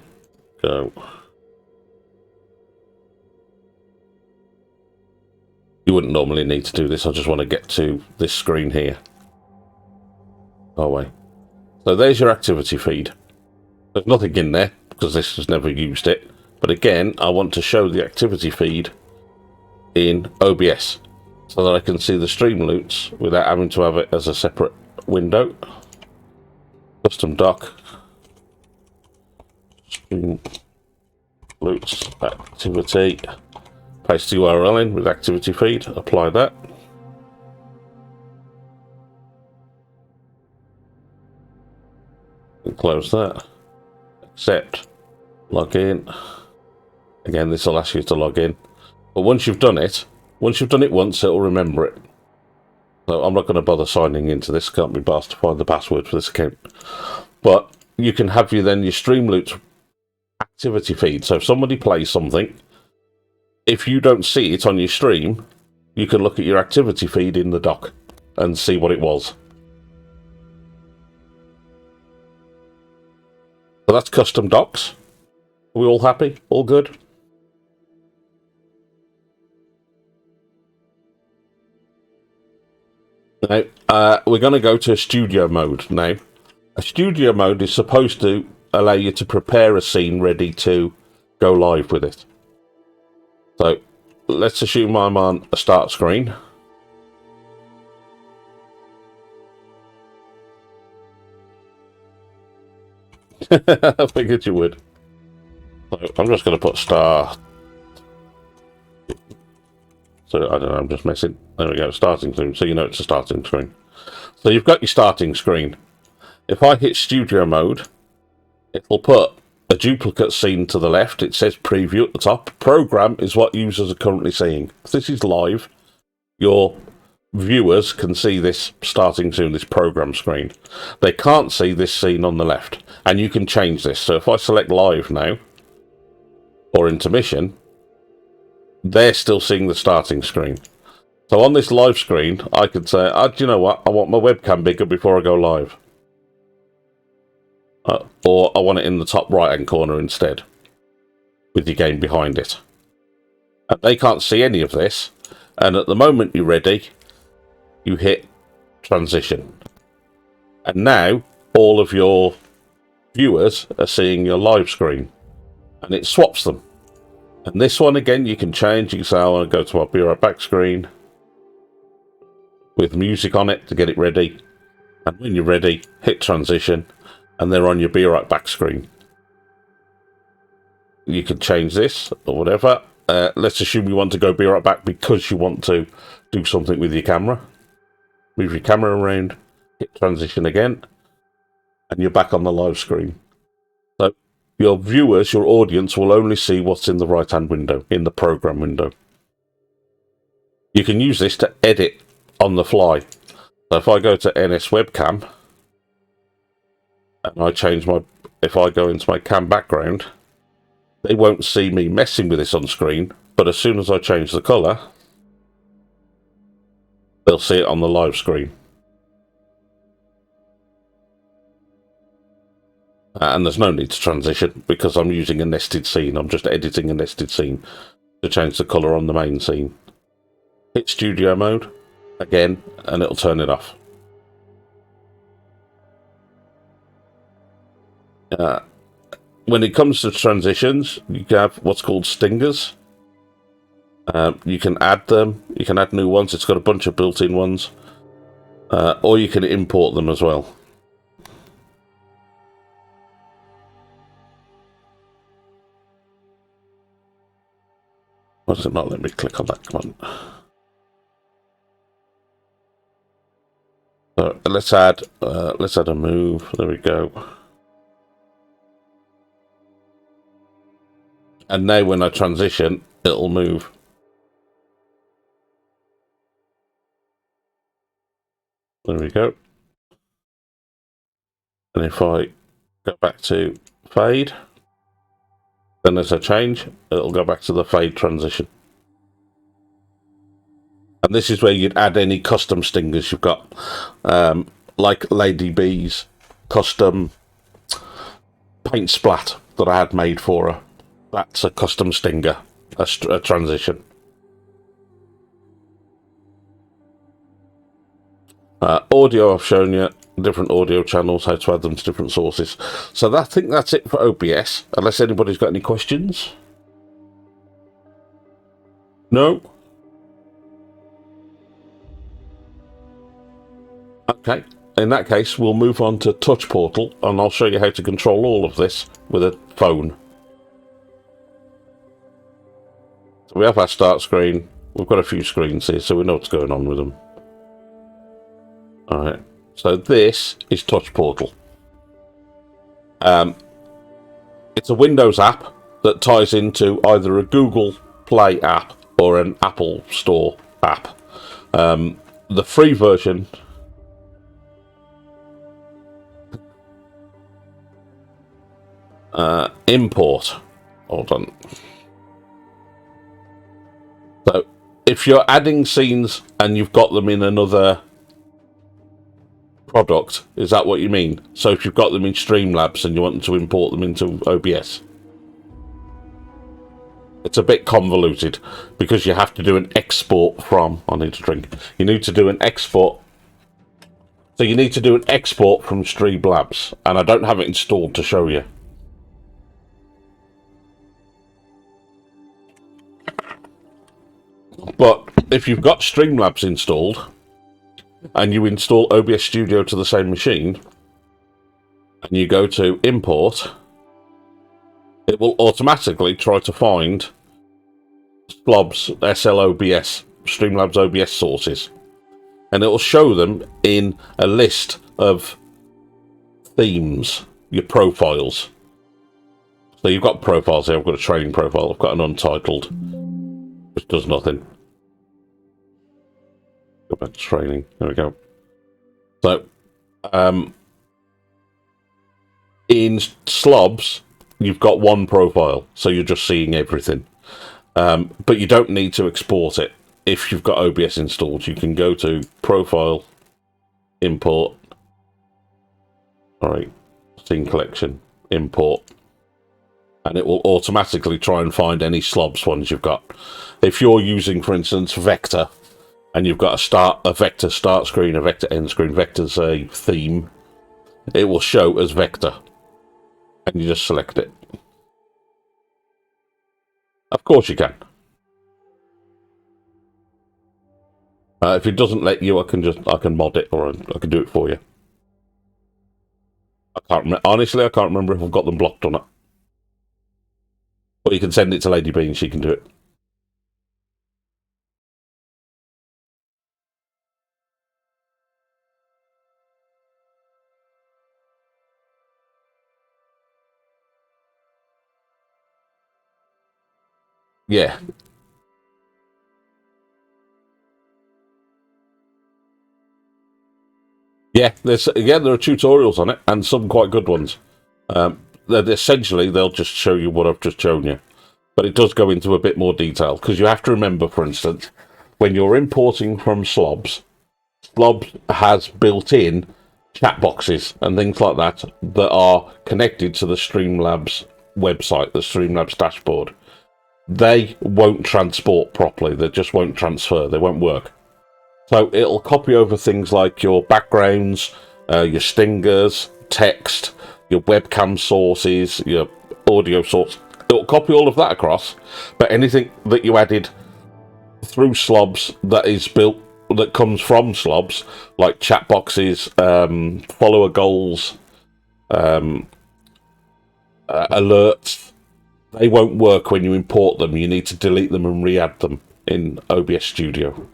A: You wouldn't normally need to do this. I just want to get to this screen here. Oh wait. So there's your activity feed. There's nothing in there because this has never used it. But again, I want to show the activity feed in OBS so that I can see the stream loots without having to have it as a separate window. Custom doc, stream loots activity, paste the URL in with activity feed, apply that. And close that, accept, log in. Again, this will ask you to log in. But once you've done it once, it'll remember it. So I'm not going to bother signing into this, can't be asked to find the password for this account. But you can have your stream loots activity feed. So if somebody plays something, if you don't see it on your stream, you can look at your activity feed in the doc and see what it was. So that's custom docs. Are we all happy? All good? Now, we're going to go to studio mode now. A studio mode is supposed to allow you to prepare a scene ready to go live with it. So, let's assume I'm on a start screen. I figured you would. So, I'm just going to put start. So, I don't know, I'm just messing. There we go, starting screen. So you know it's a starting screen. So you've got your starting screen. If I hit studio mode, it will put a duplicate scene to the left. It says preview at the top. Program is what users are currently seeing. If this is live, your viewers can see this starting soon, this program screen. They can't see this scene on the left, and you can change this. So if I select live now, or intermission, they're still seeing the starting screen. So on this live screen, I could say, do you know what? I want my webcam bigger before I go live. Or I want it in the top right-hand corner instead, with your game behind it. And they can't see any of this. And at the moment you're ready, you hit transition. And now all of your viewers are seeing your live screen. And it swaps them. And this one again, you can change. You can say, I want to go to my Be Right Back screen with music on it to get it ready. And when you're ready, hit transition, and they're on your Be Right Back screen. You can change this or whatever. Let's assume you want to go Be Right Back because you want to do something with your camera. Move your camera around, hit transition again, and you're back on the live screen. So your viewers, your audience, will only see what's in the right-hand window, in the program window. You can use this to edit on the fly. So if I go to NS Webcam, and I change if I go into my cam background, they won't see me messing with this on screen, but as soon as I change the colour, they'll see it on the live screen. And there's no need to transition because I'm using a nested scene. I'm just editing a nested scene to change the colour on the main scene. Hit studio mode again, and it'll turn it off. When it comes to transitions, you can have what's called stingers. You can add them. You can add new ones. It's got a bunch of built-in ones. Or you can import them as well. Why does it not let me click on that? Come on. So let's add a move. There we go. And now when I transition, it'll move. There we go. And if I go back to fade, then as I change, it'll go back to the fade transition. And this is where you'd add any custom stingers you've got. Like Lady B's custom paint splat that I had made for her. That's a custom stinger, a transition. Audio, I've shown you different audio channels, how to add them to different sources. So I think that's it for OBS, unless anybody's got any questions. No? Okay, in that case, we'll move on to Touch Portal, and I'll show you how to control all of this with a phone. So we have our start screen. We've got a few screens here, so we know what's going on with them. Alright, so this is Touch Portal. It's a Windows app that ties into either a Google Play app or an Apple Store app. The free version import. Hold on. So if you're adding scenes and you've got them in another product, is that what you mean? So if you've got them in Streamlabs and you want to import them into OBS, it's a bit convoluted because you have to do an export from. I need to drink. You need to do an export. So you need to do an export from Streamlabs, and I don't have it installed to show you. But if you've got Streamlabs installed and you install OBS Studio to the same machine and you go to import, it will automatically try to find Slob's SLOBS, Streamlabs OBS sources, and it will show them in a list of themes, your profiles. So you've got profiles here. I've got a training profile. I've got an untitled, which does nothing. Go back to training. There we go. So, in slobs, you've got one profile, so you're just seeing everything. But you don't need to export it. If you've got OBS installed, you can go to Profile, Import, alright, Scene Collection, Import, and it will automatically try and find any slobs ones you've got. If you're using, for instance, Vector, and you've got a Vector start screen, a Vector end screen, Vector's a theme, it will show as Vector, and you just select it. Of course you can. If it doesn't let you, I can mod it, or I can do it for you. I can't remember. Honestly, I can't remember if I've got them blocked or not. Or you can send it to Lady B and she can do it. Yeah. Yeah, there are tutorials on it, and some quite good ones. Essentially, they'll just show you what I've just shown you. But it does go into a bit more detail, because you have to remember, for instance, when you're importing from Slobs, Slobs has built-in chat boxes and things like that that are connected to the Streamlabs website, the Streamlabs dashboard. They won't transport properly. They just won't transfer. They won't work. So it'll copy over things like your backgrounds, your stingers, text, your webcam sources, your audio source. It'll copy all of that across, but anything that you added through Slobs that comes from Slobs, like chat boxes, follower goals, alerts, they won't work when you import them. You need to delete them and re-add them in OBS Studio.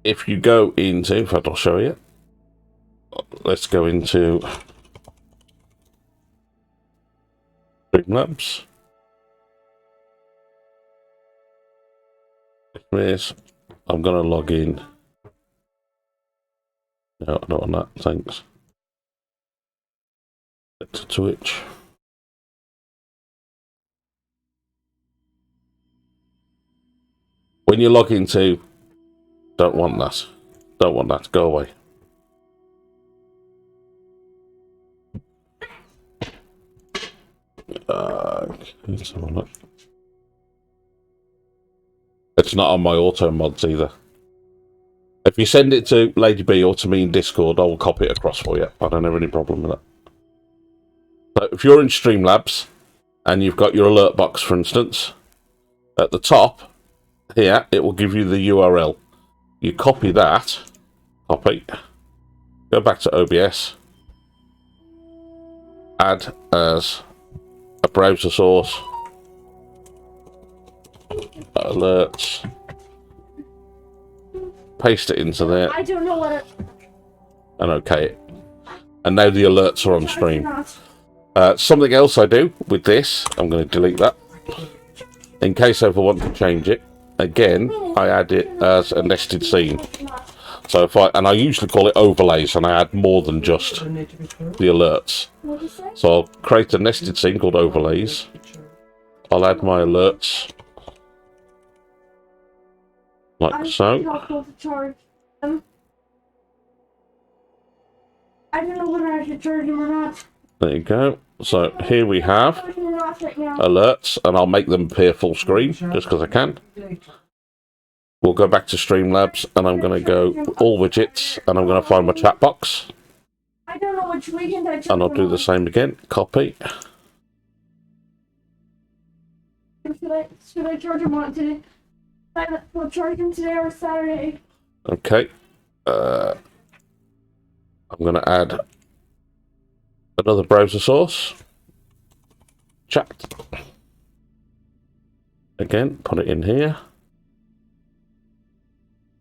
A: If you go into, in fact, I'll show you. Let's go into Streamlabs. Yes, I'm going to log in. No, I don't want that, thanks. Get to Twitch. When you log into, don't want that. Don't want that. Go away. Let's have a look. It's not on my auto mods either. If you send it to Lady B or to me in Discord, I will copy it across for you. I don't have any problem with that. So if you're in Streamlabs and you've got your alert box, for instance, at the top here, it will give you the URL. You copy that, go back to OBS, add as a browser source, alerts, paste it into there,
D: I don't know what it...
A: and OK it. And now the alerts are on stream. Something else I do with this, I'm going to delete that, in case I ever want to change it. Again, I add it as a nested scene. So I usually call it overlays, and I add more than just the alerts. So I'll create a nested scene called overlays. I'll add my alerts like so.
D: I don't know whether I should charge him or not.
A: There you go. So here we have alerts, and I'll make them appear full screen just because I can. We'll go back to Streamlabs, and I'm going to go all widgets, and I'm going to find my chat box.
D: I don't know which weekend I charge.
A: And I'll do the same again. Copy.
D: Should I charge him on today? We'll charge him today or Saturday.
A: Okay. I'm going to add another browser source. Chat. Again, put it in here.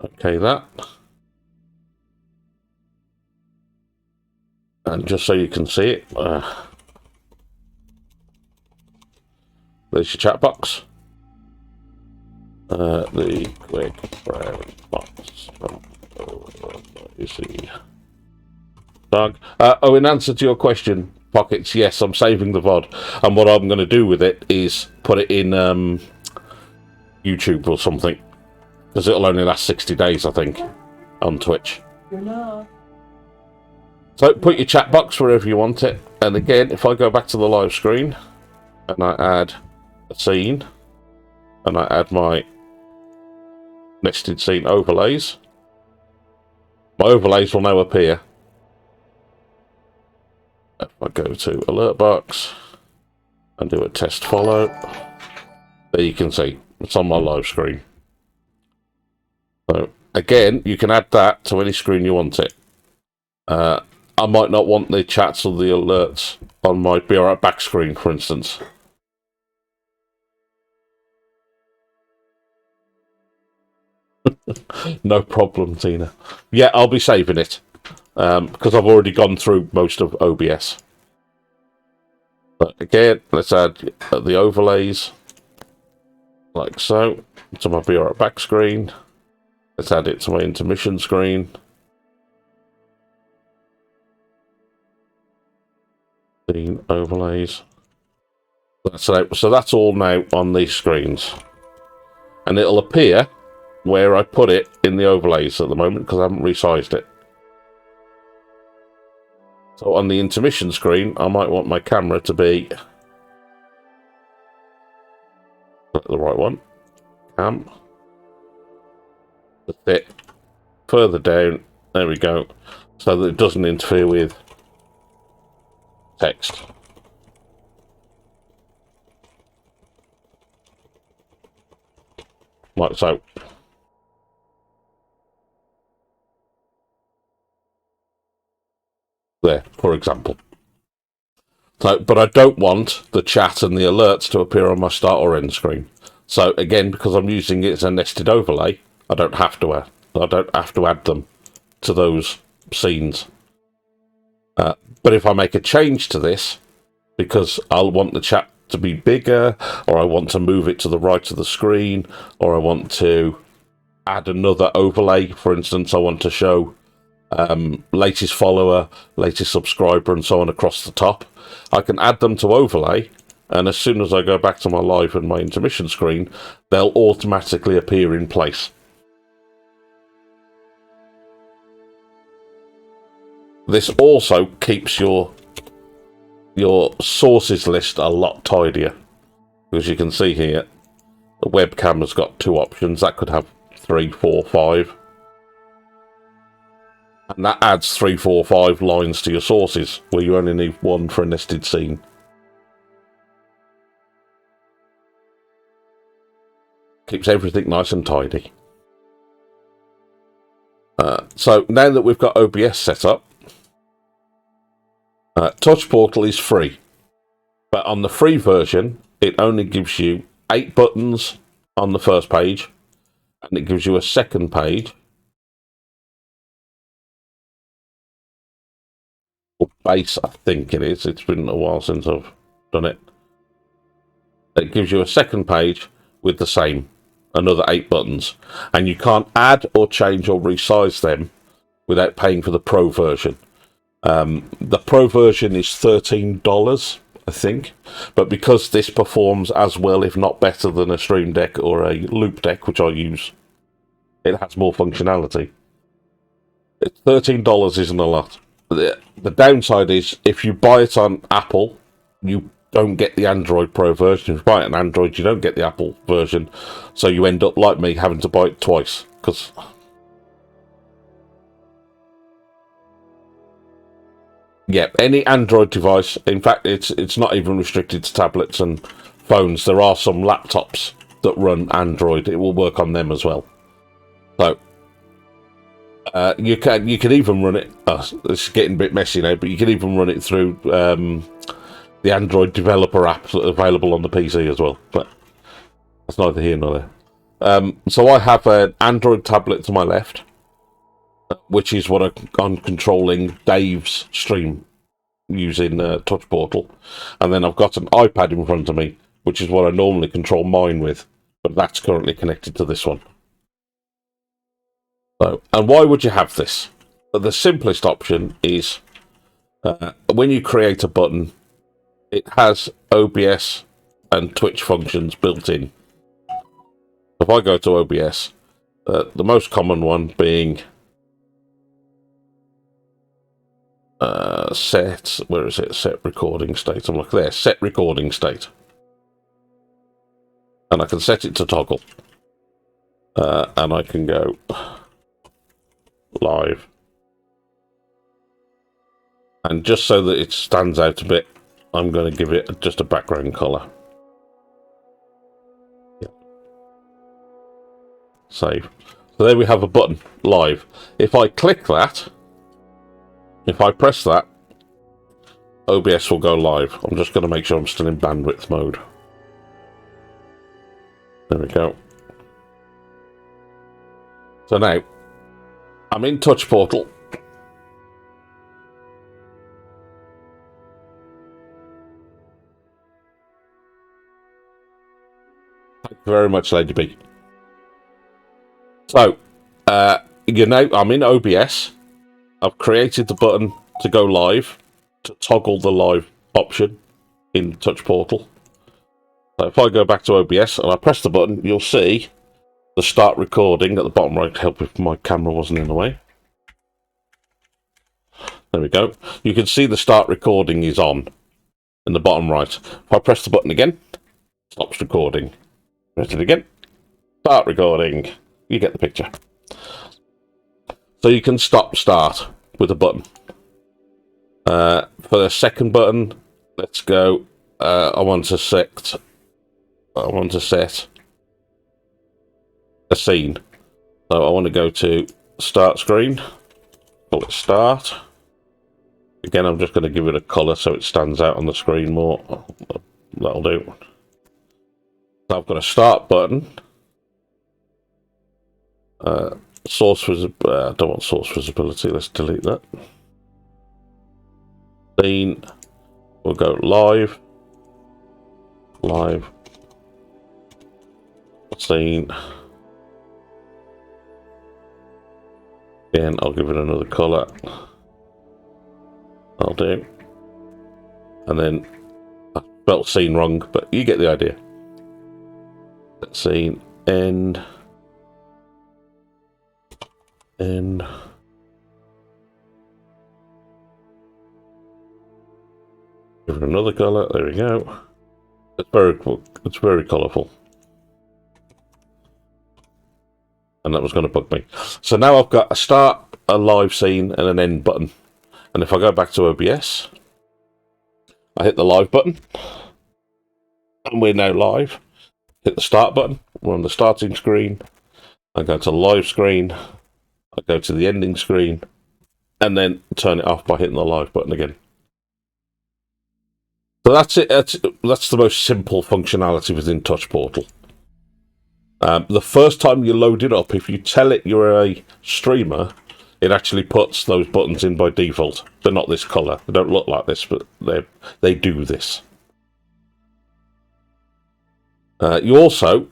A: Okay, that. And just so you can see it, there's your chat box. The quick brown box. You see. Doug. Oh, in answer to your question, Pockets, yes, I'm saving the VOD. And what I'm going to do with it is put it in YouTube or something. Because it'll only last 60 days, I think, on Twitch. So put your chat box wherever you want it. And again, if I go back to the live screen and I add a scene and I add my nested scene overlays, my overlays will now appear. If I go to alert box and do a test follow, there you can see it's on my live screen. So again, you can add that to any screen you want it. I might not want the chats or the alerts on my Be Alright back screen, for instance. No problem, Tina. Yeah, I'll be saving it because I've already gone through most of OBS. But again, let's add the overlays like so to my Be Alright back screen. Let's add it to my intermission screen. Scene overlays. So that's all now on these screens. And it'll appear where I put it in the overlays at the moment because I haven't resized it. So on the intermission screen, I might want my camera to be the right one. Cam. That's it. Further down. There we go. So that it doesn't interfere with text. Like so. There, for example. So, but I don't want the chat and the alerts to appear on my start or end screen. So again, because I'm using it as a nested overlay, I don't have to add them to those scenes. But if I make a change to this, because I'll want the chat to be bigger, or I want to move it to the right of the screen, or I want to add another overlay, for instance, I want to show latest follower, latest subscriber, and so on across the top, I can add them to overlay, and as soon as I go back to my live and my intermission screen, they'll automatically appear in place. This also keeps your sources list a lot tidier. As you can see here, the webcam has got 2 options. That could have 3, 4, 5. And that adds 3, 4, 5 lines to your sources, where you only need 1 for a nested scene. Keeps everything nice and tidy. So now that we've got OBS set up, Touch Portal is free, but on the free version, it only gives you 8 buttons on the first page, and it gives you a second page, or base, I think it is. It's been a while since I've done it. It gives you a second page with the same, another 8 buttons, and you can't add or change or resize them without paying for the Pro version. The Pro version is $13, I think, but because this performs as well, if not better, than a Stream Deck or a Loop Deck, which I use, it has more functionality. $13 isn't a lot. The downside is, if you buy it on Apple, you don't get the Android Pro version. If you buy it on Android, you don't get the Apple version, so you end up, like me, having to buy it twice, because... Yeah, any Android device. In fact, it's not even restricted to tablets and phones. There are some laptops that run Android. It will work on them as well. So you can even run it. It's getting a bit messy now, but you can even run it through the Android developer app that's available on the PC as well. But that's neither here nor there. So I have an Android tablet to my left, which is what I'm controlling Dave's stream using Touch Portal. And then I've got an iPad in front of me, which is what I normally control mine with. but that's currently connected to this one. So, and why would you have this? The simplest option is when you create a button, it has OBS and Twitch functions built in. If I go to OBS, the most common one being set, where is it? Set recording state. I'm like there, set recording state. And I can set it to toggle. And I can go live. And just so that it stands out a bit, I'm going to give it just a background color. Save. So there we have a button, live. If I click that, if I press that, OBS will go live. I'm just going to make sure I'm still in bandwidth mode. There we go. So now, I'm in Touch Portal. Thank you very much, Lady B. So, you know, I'm in OBS. I've created the button to go live, to toggle the live option in Touch Portal. So if I go back to OBS and I press the button, you'll see the start recording at the bottom right to help if my camera wasn't in the way. There we go. You can see the start recording is on in the bottom right. If I press the button again, stops recording. Press it again, start recording. You get the picture. So you can start with a button. For the second button, let's go. I want to set a scene. So I want to go to start screen. Call it start. Again, I'm just going to give it a color so it stands out on the screen more. That'll do. So I've got a start button. Source visibility. I don't want source visibility. Let's delete that. Scene. We'll go live. Live. Scene. Again, I'll give it another color. I'll do. And then I spelled scene wrong, but you get the idea. Scene end. And give it another color. There we go. It's very cool. It's very colourful. And that was going to bug me. So now I've got a start, a live scene, and an end button. And if I go back to OBS, I hit the live button, and we're now live. Hit the start button. We're on the starting screen. I go to live screen. I go to the ending screen, and then turn it off by hitting the live button again. So that's it. That's the most simple functionality within Touch Portal. The first time you load it up, if you tell it you're a streamer, it actually puts those buttons in by default. They're not this colour. They don't look like this, but they do this. You also,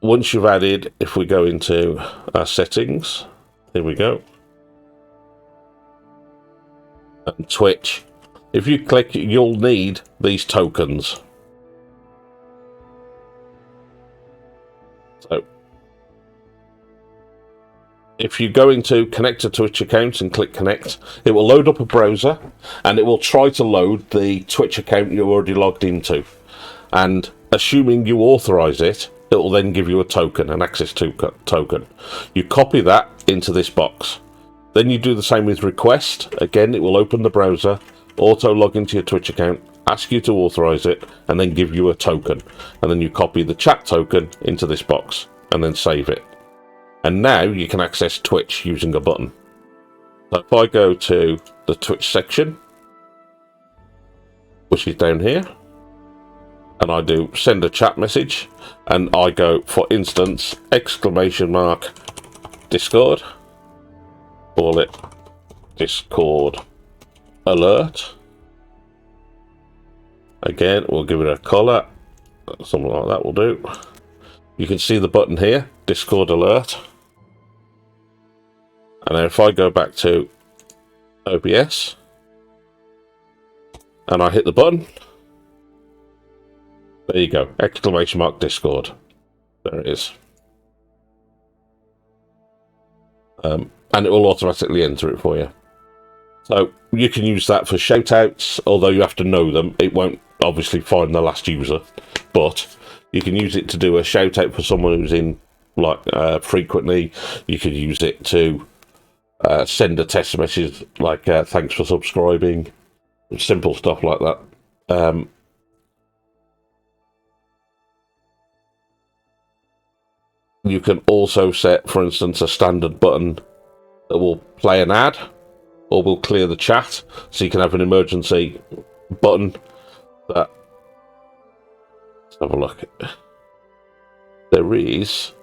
A: once you've added, if we go into our settings, here we go, and Twitch, if you click, you'll need these tokens. So, if you go into connect a Twitch account and click connect, it will load up a browser, and it will try to load the Twitch account you're already logged into. And assuming you authorize it, it will then give you a token, an access to token. You copy that into this box. Then you do the same with request. Again, it will open the browser, auto log into your Twitch account, ask you to authorize it, and then give you a token. And then you copy the chat token into this box, and then save it. And now you can access Twitch using a button. So if I go to the Twitch section, which is down here, and I do send a chat message, and I go, for instance, exclamation mark Discord, call it Discord alert. Again, we'll give it a color, something like that will do. You can see the button here, Discord alert. And then if I go back to OBS and I hit the button, there you go, exclamation mark Discord. There it is. And it will automatically enter it for you. So you can use that for shoutouts, although you have to know them. It won't obviously find the last user, but you can use it to do a shout out for someone who's in like frequently. You could use it to send a text message like thanks for subscribing, simple stuff like that. You can also set, for instance, a standard button that will play an ad or will clear the chat, so you can have an emergency button that... Let's have a look. There is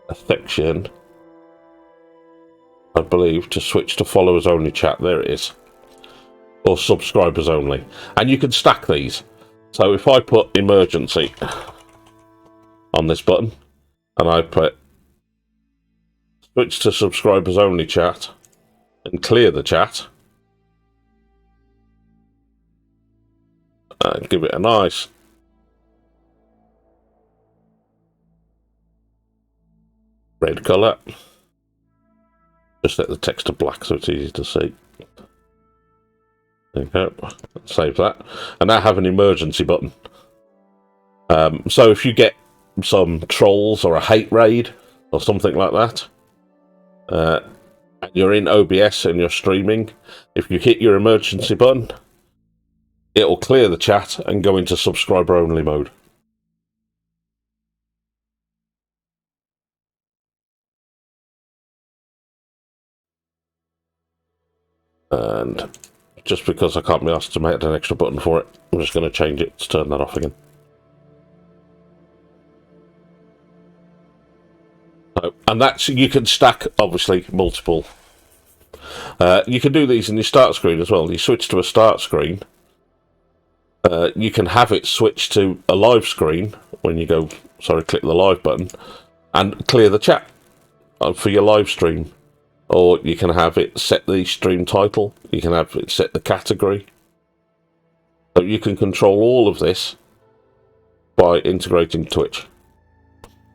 A: a section, I believe, to switch to followers only chat. There it is. Or subscribers only. And you can stack these. So if I put emergency on this button, and I put switch to subscribers only chat, and clear the chat, and give it a nice red colour. Just set the text to black so it's easy to see. There you go. Save that. And now have an emergency button. So if you get some trolls or a hate raid or something like that, and you're in OBS and you're streaming, if you hit your emergency button, it'll clear the chat and go into subscriber only mode. And just because I can't be asked to make an extra button for it, I'm just going to change it to turn that off again. So, and that's, you can stack obviously multiple. You can do these in your start screen as well. You switch to a start screen. You can have it switch to a live screen when you go, click the live button and clear the chat for your live stream. Or you can have it set the stream title. You can have it set the category. So you can control all of this by integrating Twitch.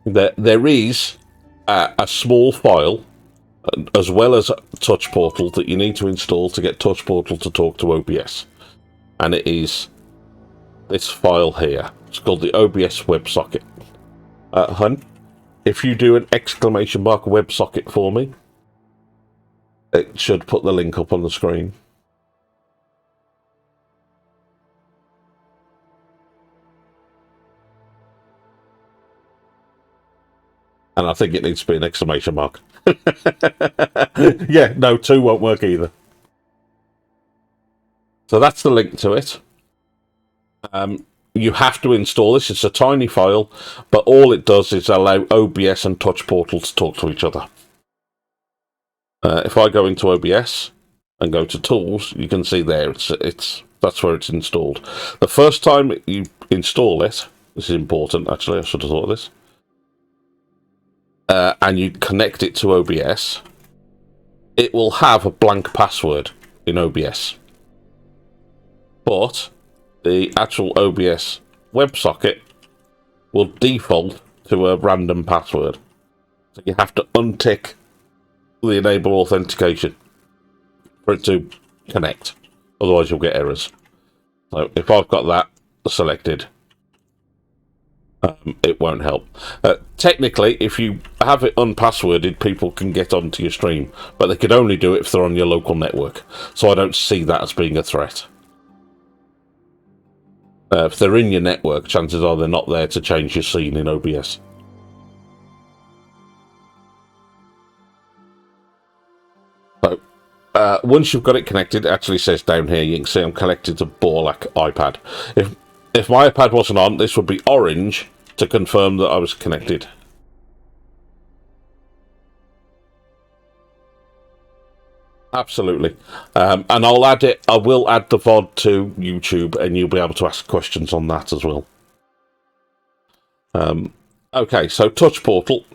A: There is a small file, as well as Touch Portal, that you need to install to get Touch Portal to talk to OBS. And it is this file here. It's called the OBS WebSocket. Hun, if you do an exclamation mark WebSocket for me, it should put the link up on the screen. And I think it needs to be an exclamation mark. Yeah, no, 2 won't work either. So that's the link to it. You have to install this. It's a tiny file, but all it does is allow OBS and Touch Portal to talk to each other. If I go into OBS and go to Tools, you can see there that's where it's installed. The first time you install it, this is important actually, I should have thought of this, and you connect it to OBS, it will have a blank password in OBS. But the actual OBS WebSocket will default to a random password. So you have to untick the enable authentication for it to connect. Otherwise you'll get errors. So if I've got that selected, it won't help. Technically, if you have it unpassworded, people can get onto your stream, but they could only do it if they're on your local network. So I don't see that as being a threat. If they're in your network, chances are they're not there to change your scene in OBS. So, once you've got it connected, it actually says down here, you can see I'm connected to Borlak iPad. If my iPad wasn't on, this would be orange to confirm that I was connected. Absolutely. And I'll add it. I will add the VOD to YouTube, and you'll be able to ask questions on that as well. Okay, so touch portal.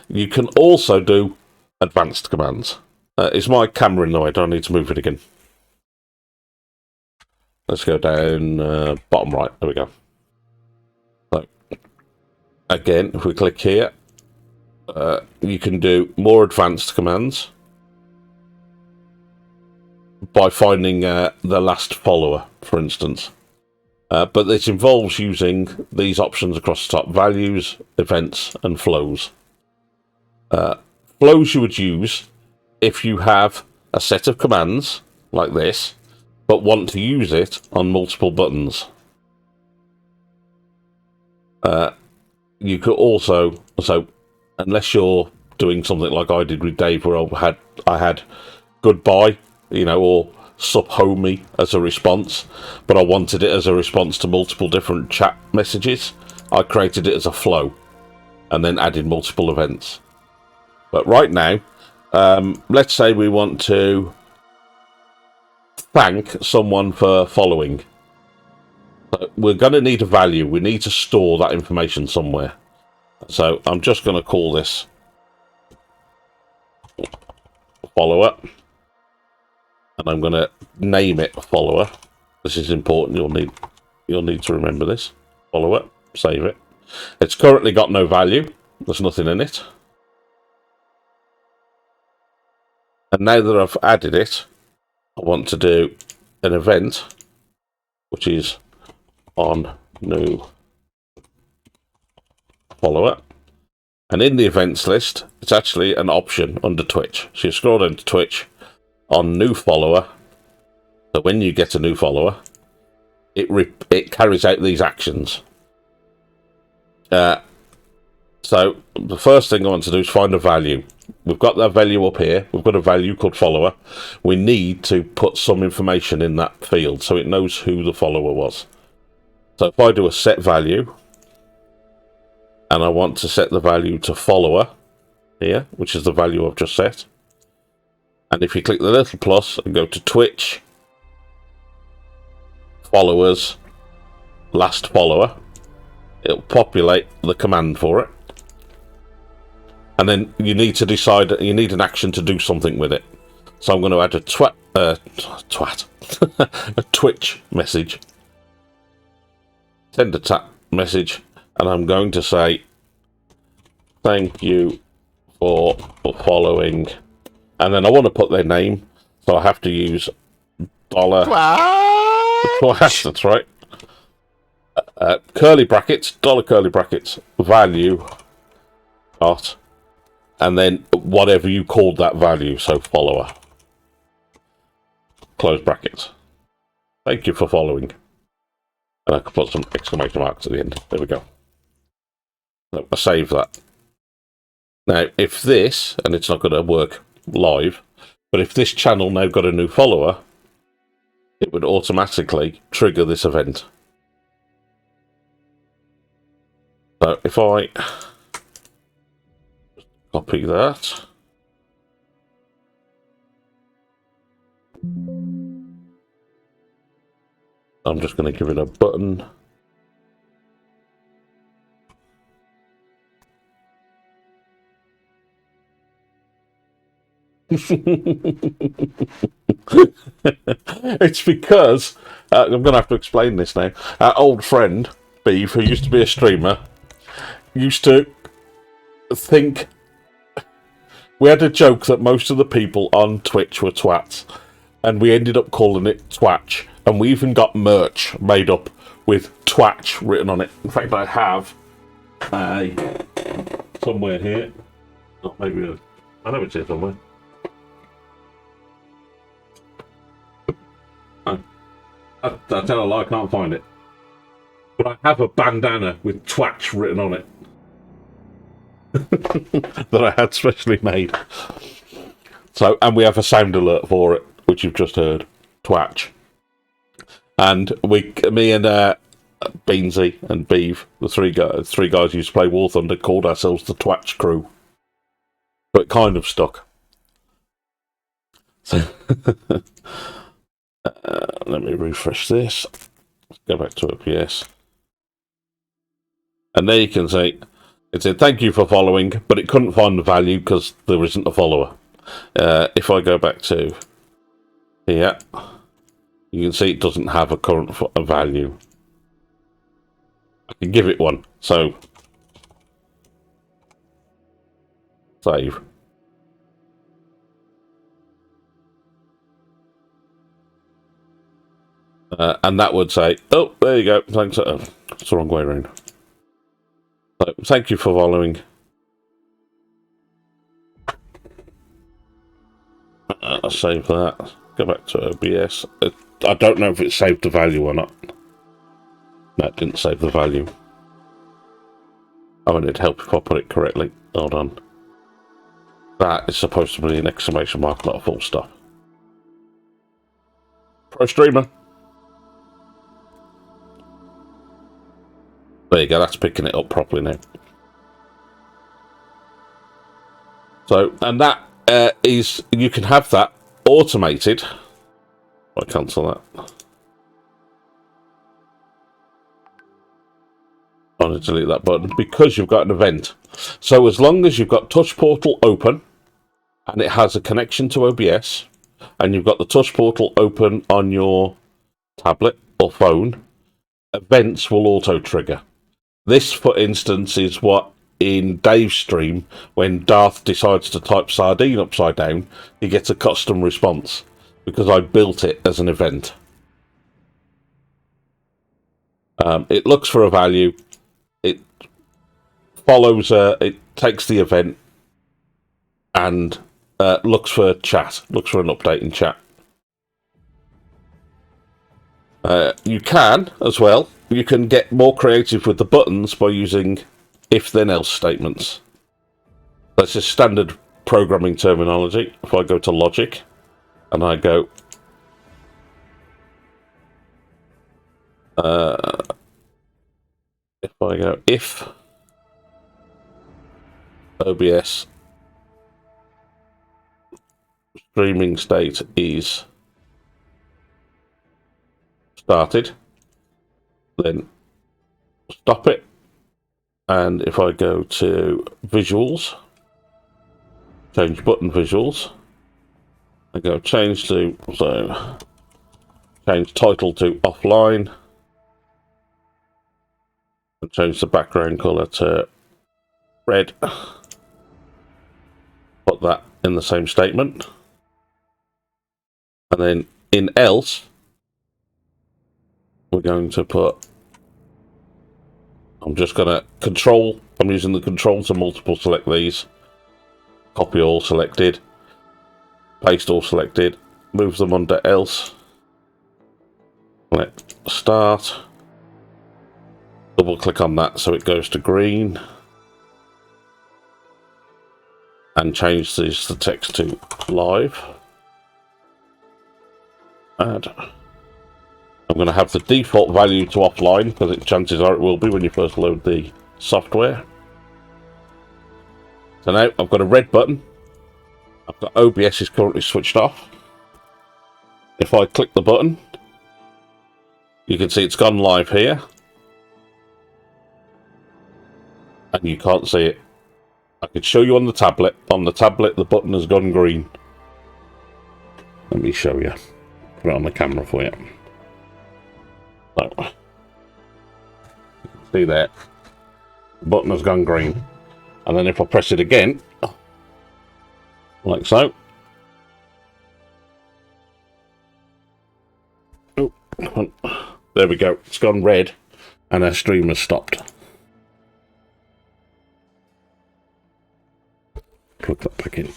A: You can also do advanced commands. Is my camera in the way? Do I need to move it again? Let's go down bottom right. There we go. So, again, if we click here, you can do more advanced commands by finding the last follower, for instance. But this involves using these options across the top: values, events, and flows. Flows you would use if you have a set of commands like this, but want to use it on multiple buttons. You could also, so unless you're doing something like I did with Dave, where I had goodbye, or sup homie as a response, but I wanted it as a response to multiple different chat messages, I created it as a flow and then added multiple events. But right now, let's say we want to thank someone for following. We're going to need a value. We need to store that information somewhere. So I'm just going to call this follower, and I'm going to name it follower. This is important. You'll need to remember this. Follower. Save it. It's currently got no value. There's nothing in it. And now that I've added it, I want to do an event, which is on new follower. And in the events list, it's actually an option under Twitch. So you scroll down to Twitch, on new follower. So when you get a new follower, it carries out these actions. So the first thing I want to do is find a value. We've got that value up here. We've got a value called follower. We need to put some information in that field so it knows who the follower was. So if I do a set value, and I want to set the value to follower here, which is the value I've just set. And if you click the little plus and go to Twitch, followers, last follower, it'll populate the command for it. And then you need to decide, you need an action to do something with it. So I'm going to add a Twitch message. Send a tap message, and I'm going to say, thank you for following. And then I want to put their name, so I have to use dollar. Twice, that's right. Curly brackets, dollar curly brackets, value, dot, and then whatever you called that value, so follower. Close brackets. Thank you for following. And I can put some exclamation marks at the end. There we go. So I save that. Now, if this, and it's not going to work live, but if this channel now got a new follower, it would automatically trigger this event. So if I copy that, I'm just going to give it a button. It's because I'm going to have to explain this now. Our old friend Beeve, who used to be a streamer, used to think we had a joke that most of the people on Twitch were twats, and we ended up calling it Twatch, and we even got merch made up with Twatch written on it. In fact, I have somewhere here. Oh, maybe I know it's here somewhere. I tell a lie, I can't find it. But I have a bandana with Twatch written on it. That I had specially made. So, and we have a sound alert for it, which you've just heard. Twatch. And me and Beansy and Beeve, the three guys who used to play War Thunder, called ourselves the Twatch Crew. But it kind of stuck. So let me refresh this. Let's go back to OBS. And there you can see It said, thank you for following, but it couldn't find the value because there isn't a follower. If I go back to here, you can see it doesn't have a current value. I can give it one. So, save. And that would say, oh, there you go. Thanks. It's the wrong way around. So, thank you for following. I'll save that. Go back to OBS. I don't know if it saved the value or not. No, it didn't save the value. I mean, it'd help if I put it correctly. Hold on. That is supposed to be an exclamation mark, not a full stop. Pro streamer. There you go, that's picking it up properly now. So, and that is, you can have that automated. I cancel that. I'm going to delete that button because you've got an event. So as long as you've got Touch Portal open and it has a connection to OBS and you've got the Touch Portal open on your tablet or phone, events will auto trigger. This, for instance, is what in Dave's stream, when Darth decides to type sardine upside down, he gets a custom response because I built it as an event. It looks for a value. It follows. It takes the event and looks for chat. Looks for an update in chat. You can as well. You can get more creative with the buttons by using if-then-else statements. That's just standard programming terminology. If I go to logic and I go if OBS streaming state is started, then stop it. And if I go to visuals, change button visuals, I go change to, so change title to offline, and change the background color to red. Put that in the same statement. And then in else, we're going to put, I'm just going to control, I'm using the control to multiple select these. Copy all selected. Paste all selected. Move them under else. Let start. Double click on that so it goes to green. And change the text to live. Add. I'm going to have the default value to offline because chances are it will be when you first load the software. So now I've got a red button. I've got OBS is currently switched off. If I click the button, you can see it's gone live here. And you can't see it. I could show you on the tablet. On the tablet, the button has gone green. Let me show you. Put it on the camera for you. So, see there, the button has gone green, and then if I press it again, like so, oh, there we go, it's gone red, and our stream has stopped. Plug that back in.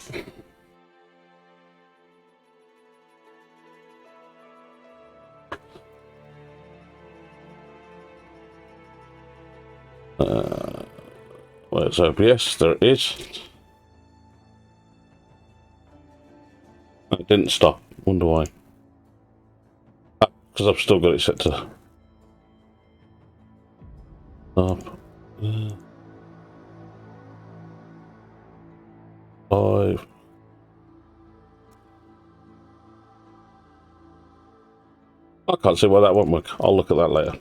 A: Where's OBS? There it is. It didn't stop. Wonder why. Because I've still got it set to up. 5. I can't see why that won't work. I'll look at that later.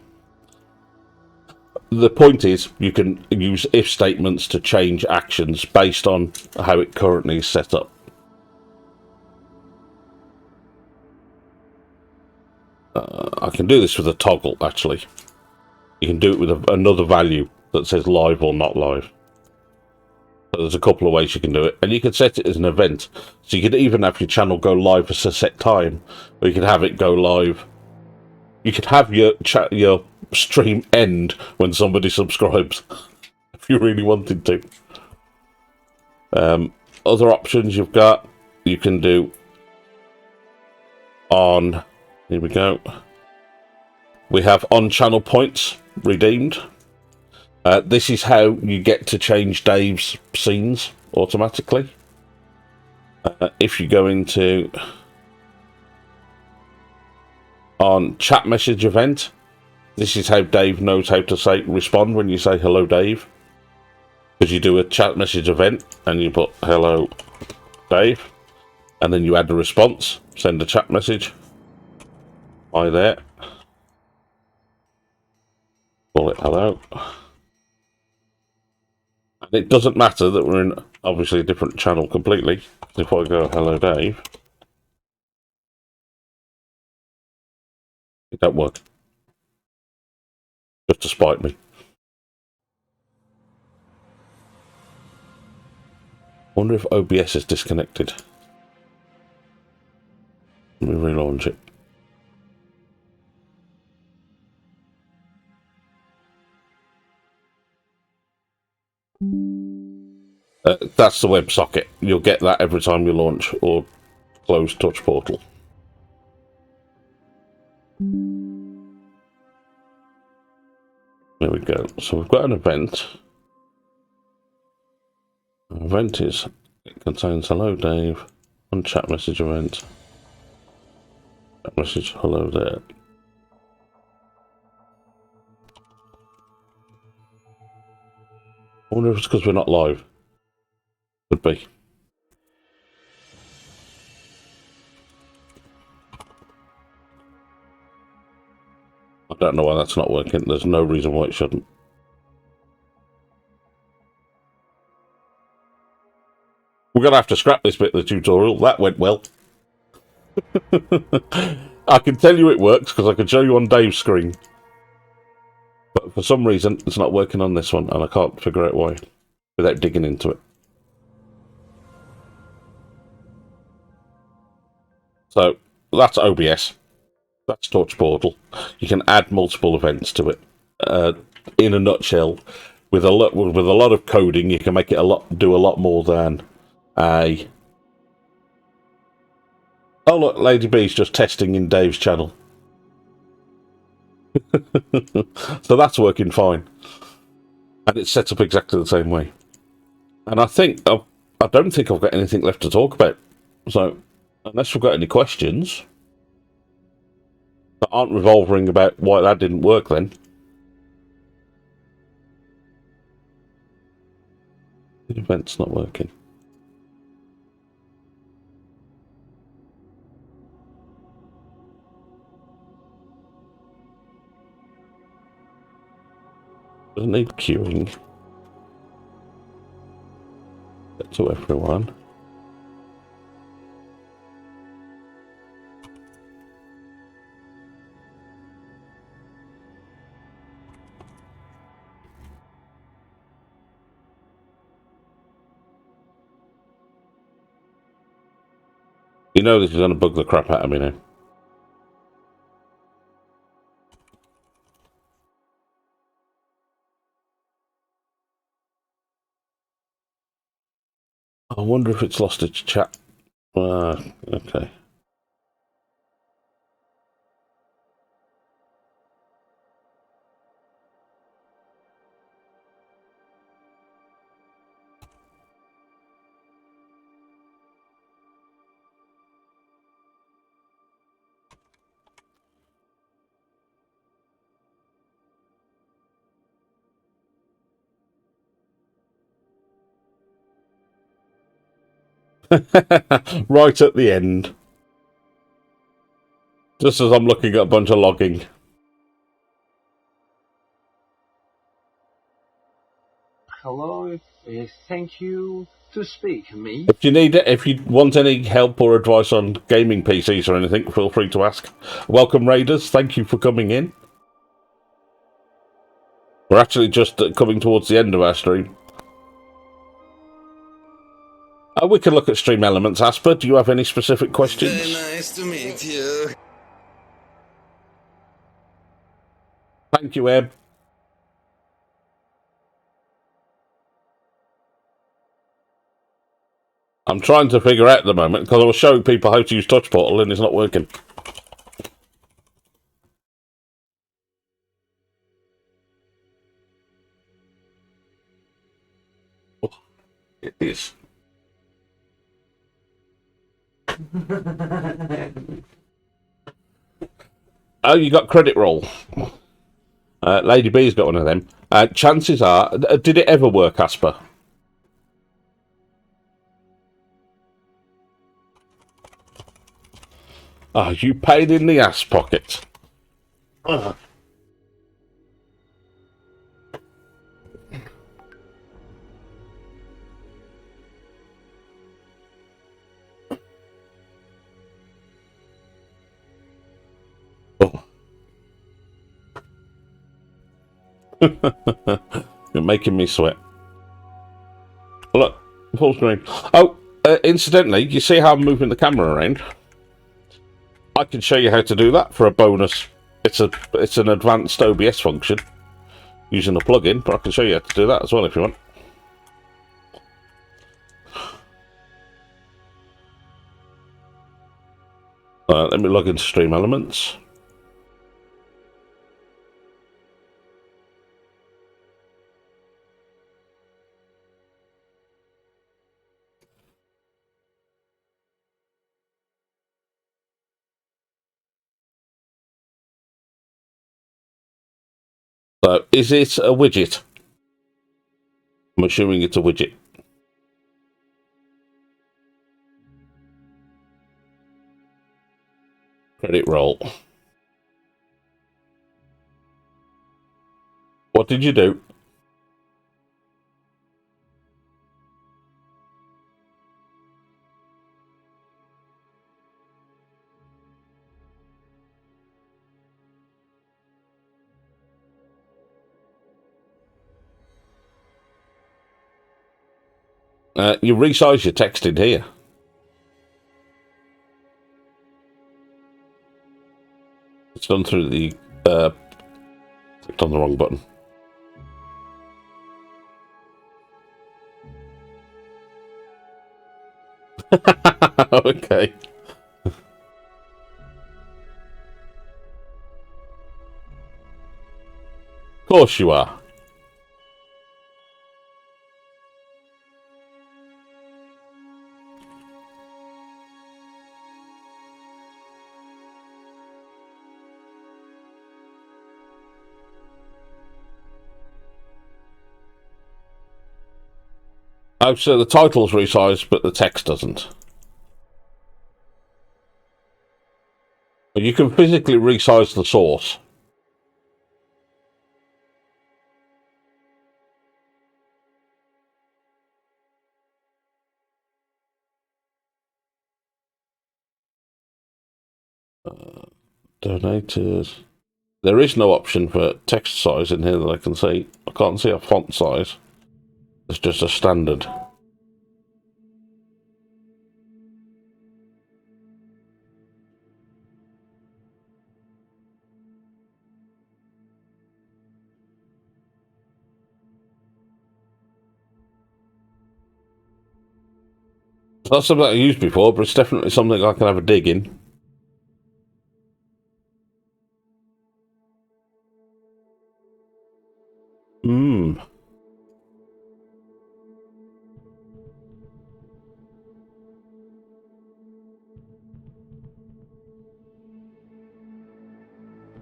A: the point is, you can use if statements to change actions based on how it currently is set up. I can do this with a toggle, actually. You can do it with another value that says live or not live. So there's a couple of ways you can do it. And you can set it as an event. So you could even have your channel go live at a set time, or you could have it go live. You could have your stream end when somebody subscribes, if you really wanted to. Other options you've got, you can do on... Here we go. We have on-channel points redeemed. This is how you get to change Dave's scenes automatically. If you go into on chat message event, this is how Dave knows how to respond when you say hello Dave. Because you do a chat message event and you put hello Dave, and then you add a response, send a chat message. Hi there. Call it hello. And it doesn't matter that we're in obviously a different channel completely. If I go hello Dave, it don't work. Just to spite me. Wonder if OBS is disconnected. Let me relaunch it. That's the WebSocket. You'll get that every time you launch or close Touch Portal. There we go. So we've got an event. Our event is, it contains hello Dave, on chat message event. Chat message hello there. I wonder if it's because we're not live. Could be. I don't know why that's not working. There's no reason why it shouldn't. We're going to have to scrap this bit of the tutorial. That went well. I can tell you it works because I can show you on Dave's screen. But for some reason, it's not working on this one, and I can't figure out why without digging into it. So, that's OBS. That's Touch Portal. You can add multiple events to it. In a nutshell, with a lot of coding, you can make it do a lot more than a... Oh look, Lady B's just testing in Dave's channel. So that's working fine. And it's set up exactly the same way. And I don't think I've got anything left to talk about. So, unless we've got any questions that aren't revolving about why that didn't work then. The event's not working. Doesn't need queuing. Get to everyone. You know this is going to bug the crap out of me now. I wonder if it's lost its chat. Okay. Right at the end. Just as I'm looking at a bunch of logging.
B: hello. Thank you to speak. Me?
A: If you want any help or advice on gaming PCs or anything, feel free to ask. Welcome, Raiders. Thank you for coming in. We're actually just coming towards the end of our stream. We can look at stream elements. Asper, do you have any specific questions?
C: Very nice to meet you.
A: Thank you, Eb. I'm trying to figure out at the moment, because I was showing people how to use Touch Portal and it's not working. Oh, it is. Oh, you got credit roll. Lady B's got one of them. Chances are, did it ever work, Asper? Ah, you paid in the ass pocket. Ugh. Oh. You're making me sweat. Look, full screen. Oh, incidentally, you see how I'm moving the camera around? I can show you how to do that for a bonus. It's an advanced OBS function using a plugin, but I can show you how to do that as well if you want. Let me log into Stream Elements. So, is it a widget? I'm assuming it's a widget. Credit roll. What did you do? You resize your text in here. It's done through the... clicked on the wrong button. Okay. Of course you are. Oh, so the title's resized, but the text doesn't. But you can physically resize the source. Donators. There is no option for text size in here that I can see. I can't see a font size. It's just a standard. It's not something I've used before, but it's definitely something I can have a dig in.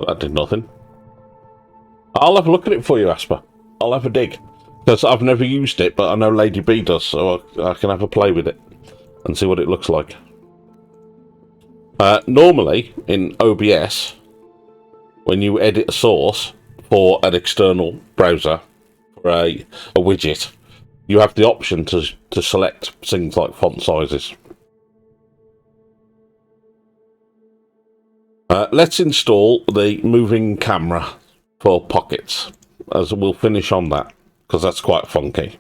A: That did nothing. I'll have a look at it for you, Asper. I'll have a dig. Because I've never used it, but I know Lady B does, so I can have a play with it and see what it looks like. Normally, in OBS, when you edit a source for an external browser, for a widget, you have the option to select things like font sizes. Let's install the moving camera for Pockets, as we'll finish on that, because that's quite funky.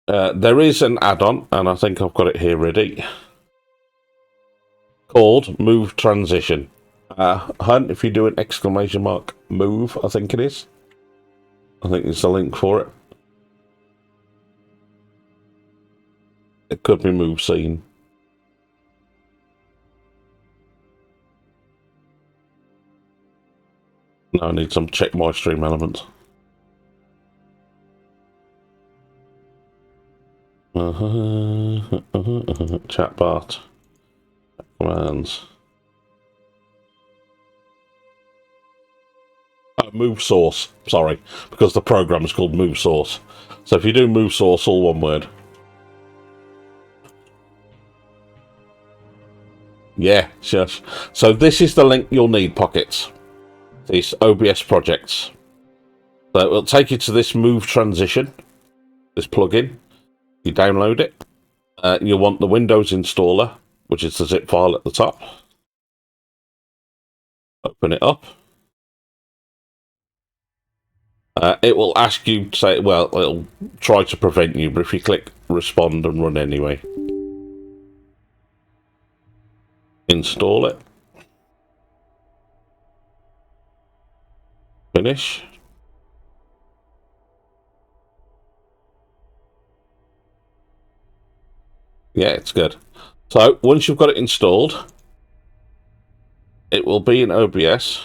A: There is an add-on, and I think I've got it here ready, called Move Transition. Hunt, if you do an exclamation mark move, I think it is. I think there's a link for it. It could be move scene. No, I need some check my stream elements. Chatbot. Commands. Move source, sorry, because the program is called move source. So if you do move source, all one word. Yeah, shush. So this is the link you'll need, Pockets. These OBS projects. So it will take you to this move transition, this plugin. You download it. You'll want the Windows installer, which is the zip file at the top. Open it up. It will ask you to say, well, it'll try to prevent you, but if you click respond and run anyway. Install it. Finish. Yeah, it's good. So once you've got it installed, it will be in OBS.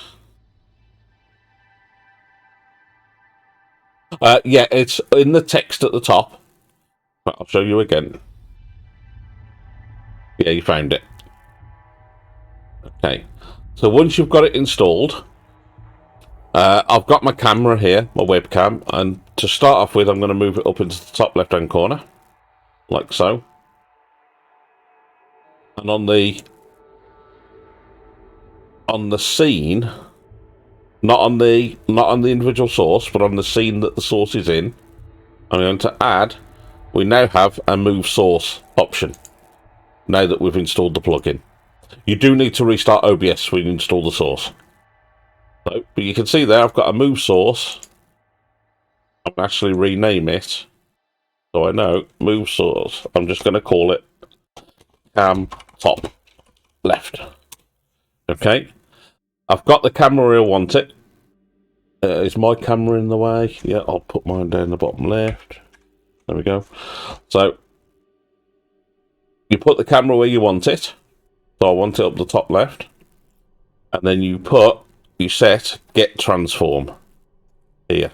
A: Yeah, it's in the text at the top. I'll show you again. Yeah, you found it. Okay. So once you've got it installed, I've got my camera here, my webcam, and to start off with, I'm going to move it up into the top left-hand corner, like so. And on the scene, not on the individual source, but on the scene that the source is in, I'm going to add. We now have a move source option. Now that we've installed the plugin, you do need to restart OBS when you install the source. So, but you can see there, I've got a move source. I'm going to actually rename it, so I know move source. I'm just going to call it cam top left. Okay. I've got the camera where I want it. Is my camera in the way? Yeah, I'll put mine down the bottom left. There we go. So, you put the camera where you want it. So I want it up the top left. And then you set get transform here.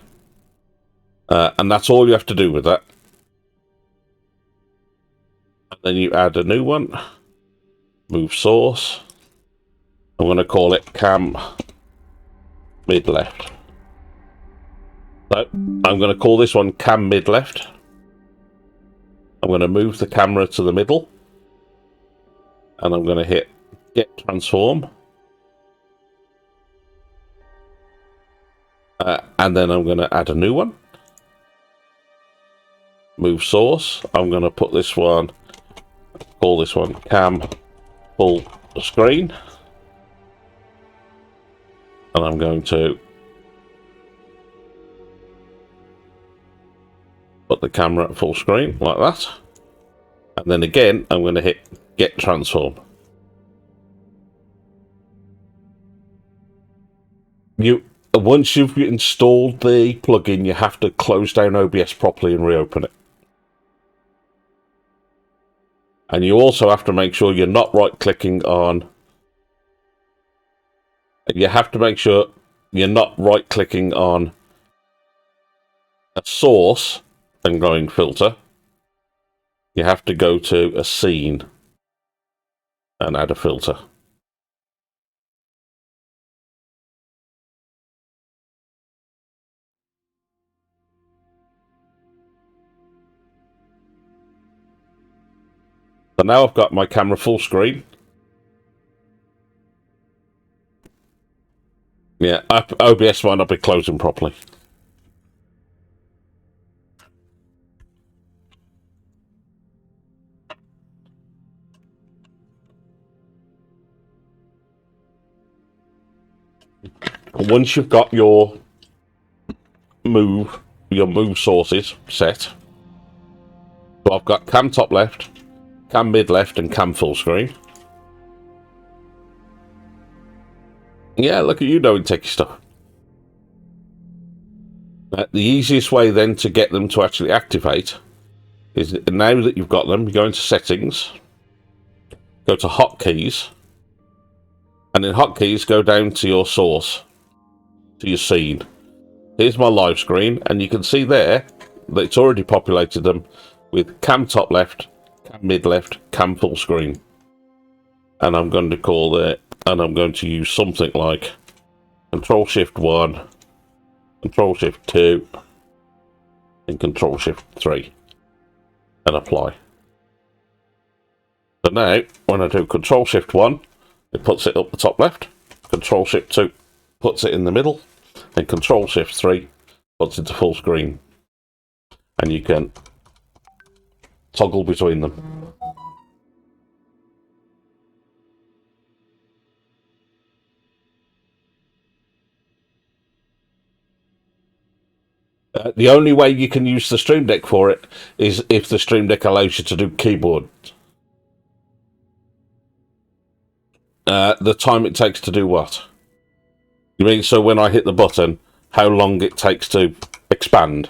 A: And that's all you have to do with that. And then you add a new one. Move source. I'm going to call it cam mid left. So I'm going to call this one cam mid left. I'm going to move the camera to the middle. And I'm going to hit get transform. And then I'm going to add a new one. Move source. I'm going to put this one, call this one cam full screen. And I'm going to put the camera at full screen like that. And then again, I'm going to hit get transform. Once you've installed the plugin, you have to close down OBS properly and reopen it. And you also have to make sure you're not right-clicking on... You have to make sure you're not right-clicking on a source and going filter. You have to go to a scene and add a filter. So now I've got my camera full screen. Yeah, OBS might not be closing properly. Once you've got your move sources set, so I've got cam top left, cam mid left, and cam full screen. Yeah, look at you doing techie stuff. The easiest way then to get them to actually activate is now that you've got them, you go into settings, go to hotkeys, and in hotkeys go down to your source, to your scene. Here's my live screen, and you can see there that it's already populated them with cam top left, cam mid left, cam full screen. And I'm going to call it, and I'm going to use something like Control Shift 1, Control Shift 2, and Control Shift 3, and apply. So now, when I do Control Shift 1, it puts it up the top left, Control Shift 2 puts it in the middle, and Control Shift 3 puts it to full screen. And you can toggle between them. The only way you can use the Stream Deck for it is if the Stream Deck allows you to do keyboard. The time it takes to do what? You mean so when I hit the button, how long it takes to expand?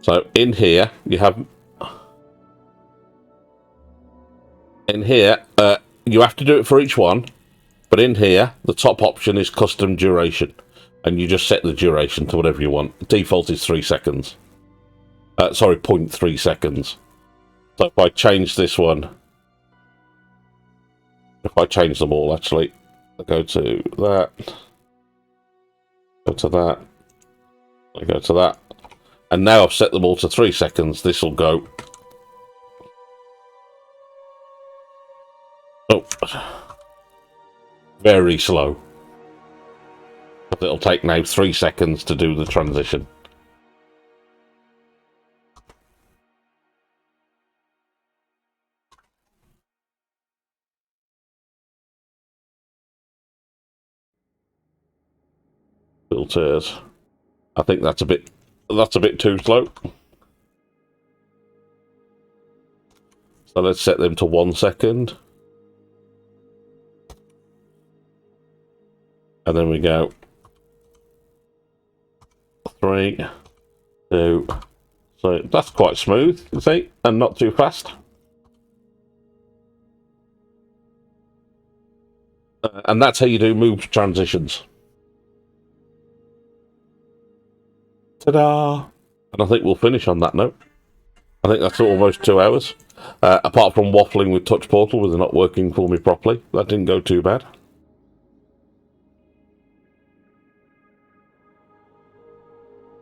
A: So in here, you have... In here, you have to do it for each one, but in here, the top option is custom duration, and you just set the duration to whatever you want. The default is 3 seconds. Sorry, 0.3 seconds. So if I change this one, if I change them all, actually, I go to that, go to that, I go to that, and now I've set them all to 3 seconds. This will go... Oh, very slow. But it'll take now 3 seconds to do the transition. Filters. I think that's a bit too slow. So let's set them to 1 second. And then we go 3, 2. So that's quite smooth, you see, and not too fast. And that's how you do move transitions. Ta-da! And I think we'll finish on that note. I think that's almost 2 hours. Apart from waffling with Touch Portal with it not working for me properly. That didn't go too bad.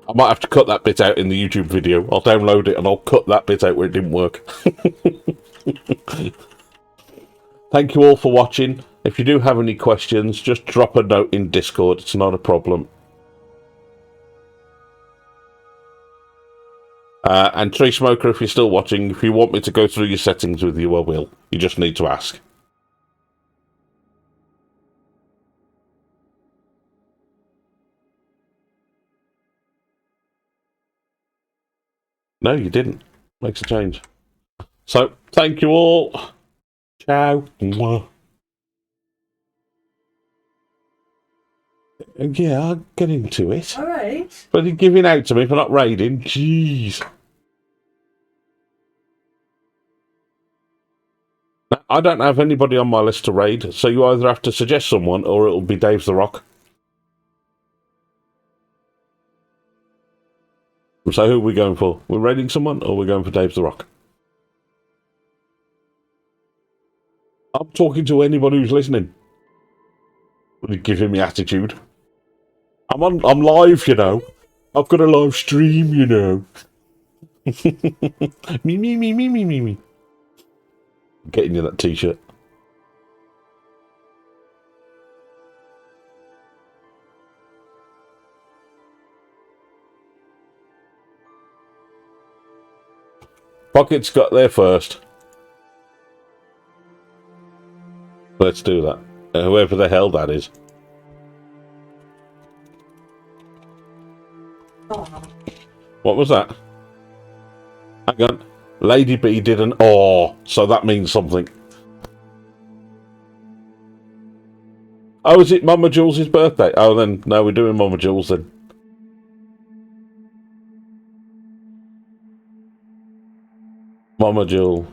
A: I might have to cut that bit out in the YouTube video. I'll download it and I'll cut that bit out where it didn't work. Thank you all for watching. If you do have any questions, just drop a note in Discord. It's not a problem. And Tree Smoker, if you're still watching, if you want me to go through your settings with you, I will. You just need to ask. No, you didn't. Makes a change. So, thank you all. Ciao. Mwah. Yeah, I'll get into it.
D: Alright.
A: But you're giving out to me for not raiding. Jeez. Now, I don't have anybody on my list to raid, so you either have to suggest someone or it'll be Dave the Rock. So who are we going for? We're raiding someone or we're going for Dave the Rock? I'm talking to anybody who's listening. Giving me attitude. I'm live, you know. I've got a live stream, you know. Me. Getting you that t-shirt. Pockets got there first. Let's do that. Whoever the hell that is. What was that? Hang on. Lady B did an "oh," so that means something. Oh, is it Mama Jules' birthday? Oh, then, no, we're doing Mama Jules then. Mama Jules.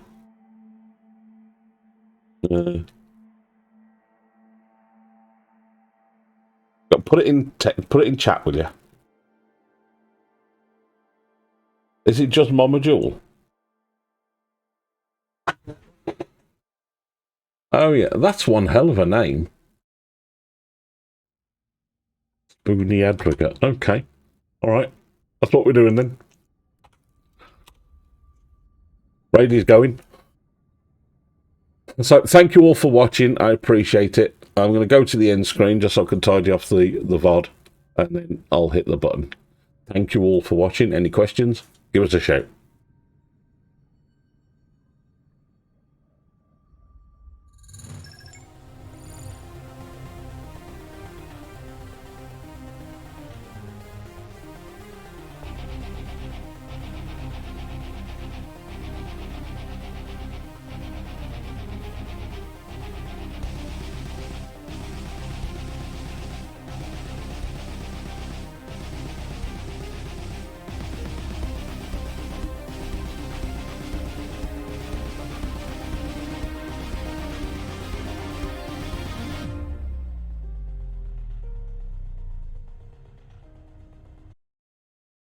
A: Put it in chat, will you? Is it just Mama Jewel? Oh yeah, that's one hell of a name. Spoony Advocate. Okay. Alright. That's what we're doing then. Brady's going. So thank you all for watching. I appreciate it. I'm going to go to the end screen just so I can tidy off the VOD. And then I'll hit the button. Thank you all for watching. Any questions? Give us a shout.